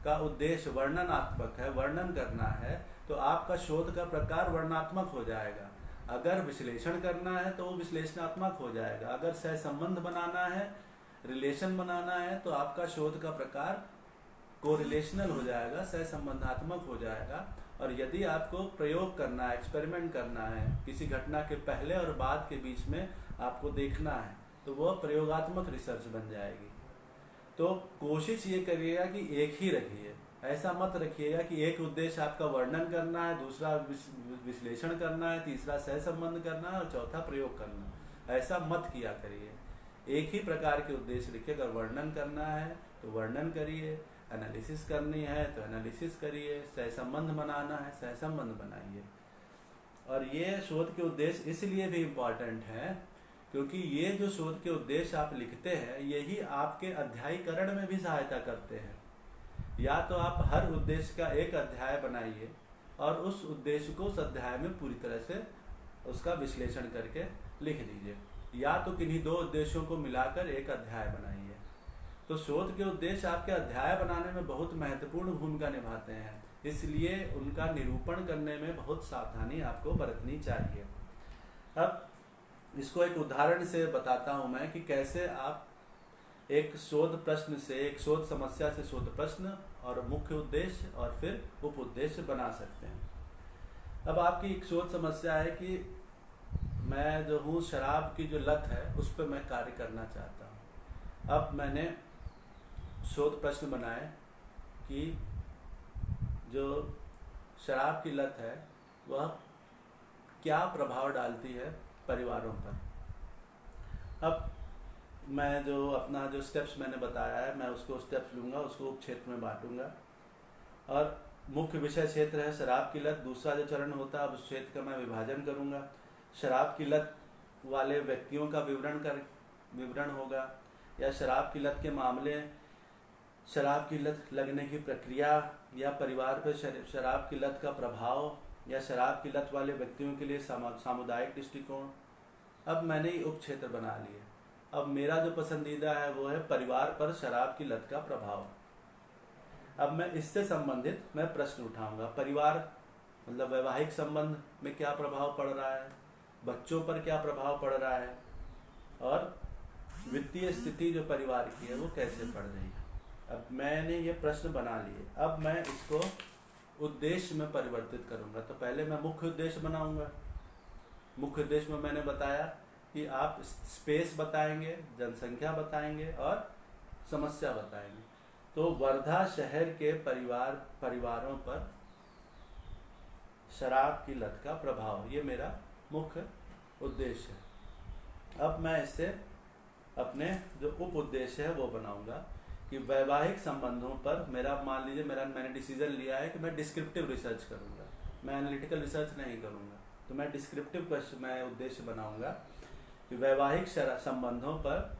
का उद्देश्य वर्णनात्मक है, वर्णन करना है, तो आपका शोध का प्रकार वर्णनात्मक हो जाएगा। अगर विश्लेषण करना है तो वो विश्लेषणात्मक हो जाएगा। अगर सहसंबंध बनाना है, रिलेशन बनाना है, तो आपका शोध का प्रकार कोरिलेशनल हो जाएगा, सहसंबंधात्मक हो जाएगा। और यदि आपको प्रयोग करना है, एक्सपेरिमेंट करना है, किसी घटना के पहले और बाद के बीच में आपको देखना है, तो वह प्रयोगात्मक रिसर्च बन जाएगी। तो कोशिश ये करिएगा कि एक ही रखिए। ऐसा मत रखिएगा कि एक उद्देश्य आपका वर्णन करना है, दूसरा विश्लेषण करना है, तीसरा सहसंबंध करना है और चौथा प्रयोग करना। ऐसा मत किया करिए। एक ही प्रकार के उद्देश्य लिखिए। अगर वर्णन करना है तो वर्णन करिए, एनालिसिस करनी है तो एनालिसिस करिए, सहसंबंध बनाना है सहसंबंध बनाइए। और ये शोध के उद्देश्य इसलिए भी इम्पॉर्टेंट है क्योंकि ये जो शोध के उद्देश्य आप लिखते हैं यही आपके अध्यायीकरण में भी सहायता करते हैं। या तो आप हर उद्देश्य का एक अध्याय बनाइए और उस उद्देश्य को उस अध्याय में पूरी तरह से उसका विश्लेषण करके लिख दीजिए, या तो किन्हीं 2 उद्देश्यों को मिलाकर एक अध्याय बनाइए। तो शोध के उद्देश्य आपके अध्याय बनाने में बहुत महत्वपूर्ण भूमिका निभाते हैं। इसलिए उनका निरूपण करने में बहुत सावधानी आपको बरतनी चाहिए। अब इसको एक उदाहरण से बताता हूं मैं कि कैसे आप एक शोध प्रश्न से, एक शोध समस्या से शोध प्रश्न और मुख्य उद्देश्य और फिर उप उद्देश्य बना सकते हैं। अब आपकी एक शोध समस्या है कि मैं जो हूँ शराब की जो लत है उस पर मैं कार्य करना चाहता हूँ। अब मैंने शोध प्रश्न बनाए कि जो शराब की लत है वह क्या प्रभाव डालती है परिवारों पर। अब मैं जो अपना जो स्टेप्स मैंने बताया है मैं उसको स्टेप्स लूँगा, उसको उप क्षेत्र में बांटूंगा और मुख्य विषय क्षेत्र है शराब की लत। दूसरा जो चरण होता है अब उस क्षेत्र का मैं विभाजन करूँगा। शराब की लत वाले व्यक्तियों का विवरण होगा या शराब की लत के मामले, शराब की लत लगने की प्रक्रिया या परिवार पर शराब की लत का प्रभाव या शराब की लत वाले व्यक्तियों के लिए सामुदायिक दृष्टिकोण। अब मैंने ये उप क्षेत्र बना लिए। अब मेरा जो पसंदीदा है वो है परिवार पर शराब की लत का प्रभाव। अब मैं इससे संबंधित मैं प्रश्न उठाऊंगा। परिवार मतलब वैवाहिक संबंध में क्या प्रभाव पड़ रहा है, बच्चों पर क्या प्रभाव पड़ रहा है और वित्तीय स्थिति जो परिवार की है वो कैसे पड़ रही है। अब मैंने ये प्रश्न बना लिए। अब मैं इसको उद्देश्य में परिवर्तित करूंगा। तो पहले मैं मुख्य उद्देश्य बनाऊंगा। मुख्य उद्देश्य में मैंने बताया कि आप स्पेस बताएंगे, जनसंख्या बताएंगे और समस्या बताएंगे। तो वर्धा शहर के परिवारों पर शराब की लत का प्रभाव, ये मेरा मुख्य उद्देश्य है। अब मैं इससे अपने जो उप उद्देश्य है वो बनाऊंगा कि वैवाहिक संबंधों पर मेरा, मान लीजिए मैंने डिसीजन लिया है कि मैं डिस्क्रिप्टिव रिसर्च करूंगा, मैं एनालिटिकल रिसर्च नहीं करूंगा। तो मैं डिस्क्रिप्टिव मैं उद्देश्य बनाऊंगा कि वैवाहिक संबंधों पर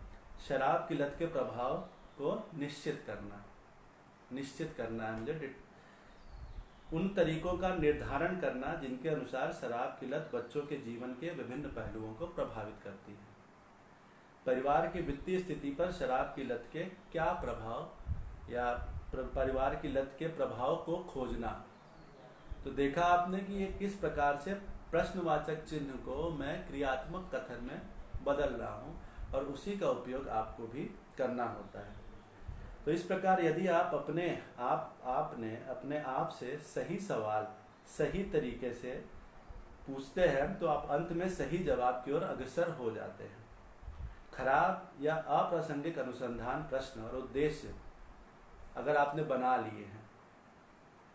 शराब की लत के प्रभाव को निश्चित करना है मुझे। उन तरीकों का निर्धारण करना जिनके अनुसार शराब की लत बच्चों के जीवन के विभिन्न पहलुओं को प्रभावित करती है। परिवार की वित्तीय स्थिति पर शराब की लत के क्या प्रभाव या परिवार की लत के प्रभाव को खोजना। तो देखा आपने कि ये किस प्रकार से प्रश्नवाचक चिन्ह को मैं क्रियात्मक कथन में बदल रहा हूँ और उसी का उपयोग आपको भी करना होता है। तो इस प्रकार यदि आप आपने अपने आप से सही सवाल सही तरीके से पूछते हैं तो आप अंत में सही जवाब की ओर अग्रसर हो जाते हैं। खराब या अप्रासंगिक अनुसंधान प्रश्न और उद्देश्य अगर आपने बना लिए हैं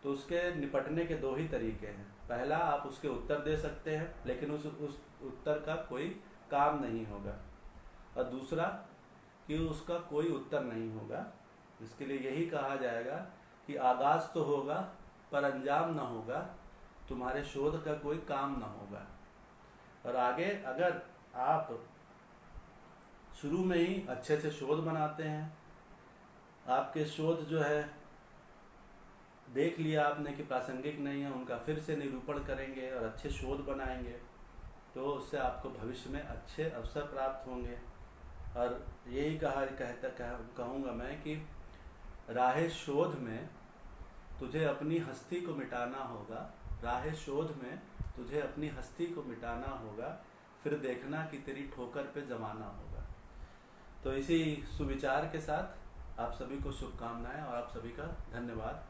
तो उसके निपटने के दो ही तरीके हैं। पहला, आप उसके उत्तर दे सकते हैं लेकिन उस उत्तर का कोई काम नहीं होगा, और दूसरा कि उसका कोई उत्तर नहीं होगा। इसके लिए यही कहा जाएगा कि आगाज तो होगा पर अंजाम ना होगा, तुम्हारे शोध का कोई काम ना होगा। और आगे अगर आप शुरू में ही अच्छे से शोध बनाते हैं, आपके शोध जो है देख लिया आपने कि प्रासंगिक नहीं है, उनका फिर से निरूपण करेंगे और अच्छे शोध बनाएंगे तो उससे आपको भविष्य में अच्छे अवसर प्राप्त होंगे। और यही कहूँगा मैं कि राहे शोध में तुझे अपनी हस्ती को मिटाना होगा, राहे शोध में तुझे अपनी हस्ती को मिटाना होगा, फिर देखना कि तेरी ठोकर पे जमाना होगा। तो इसी सुविचार के साथ आप सभी को शुभकामनाएं और आप सभी का धन्यवाद।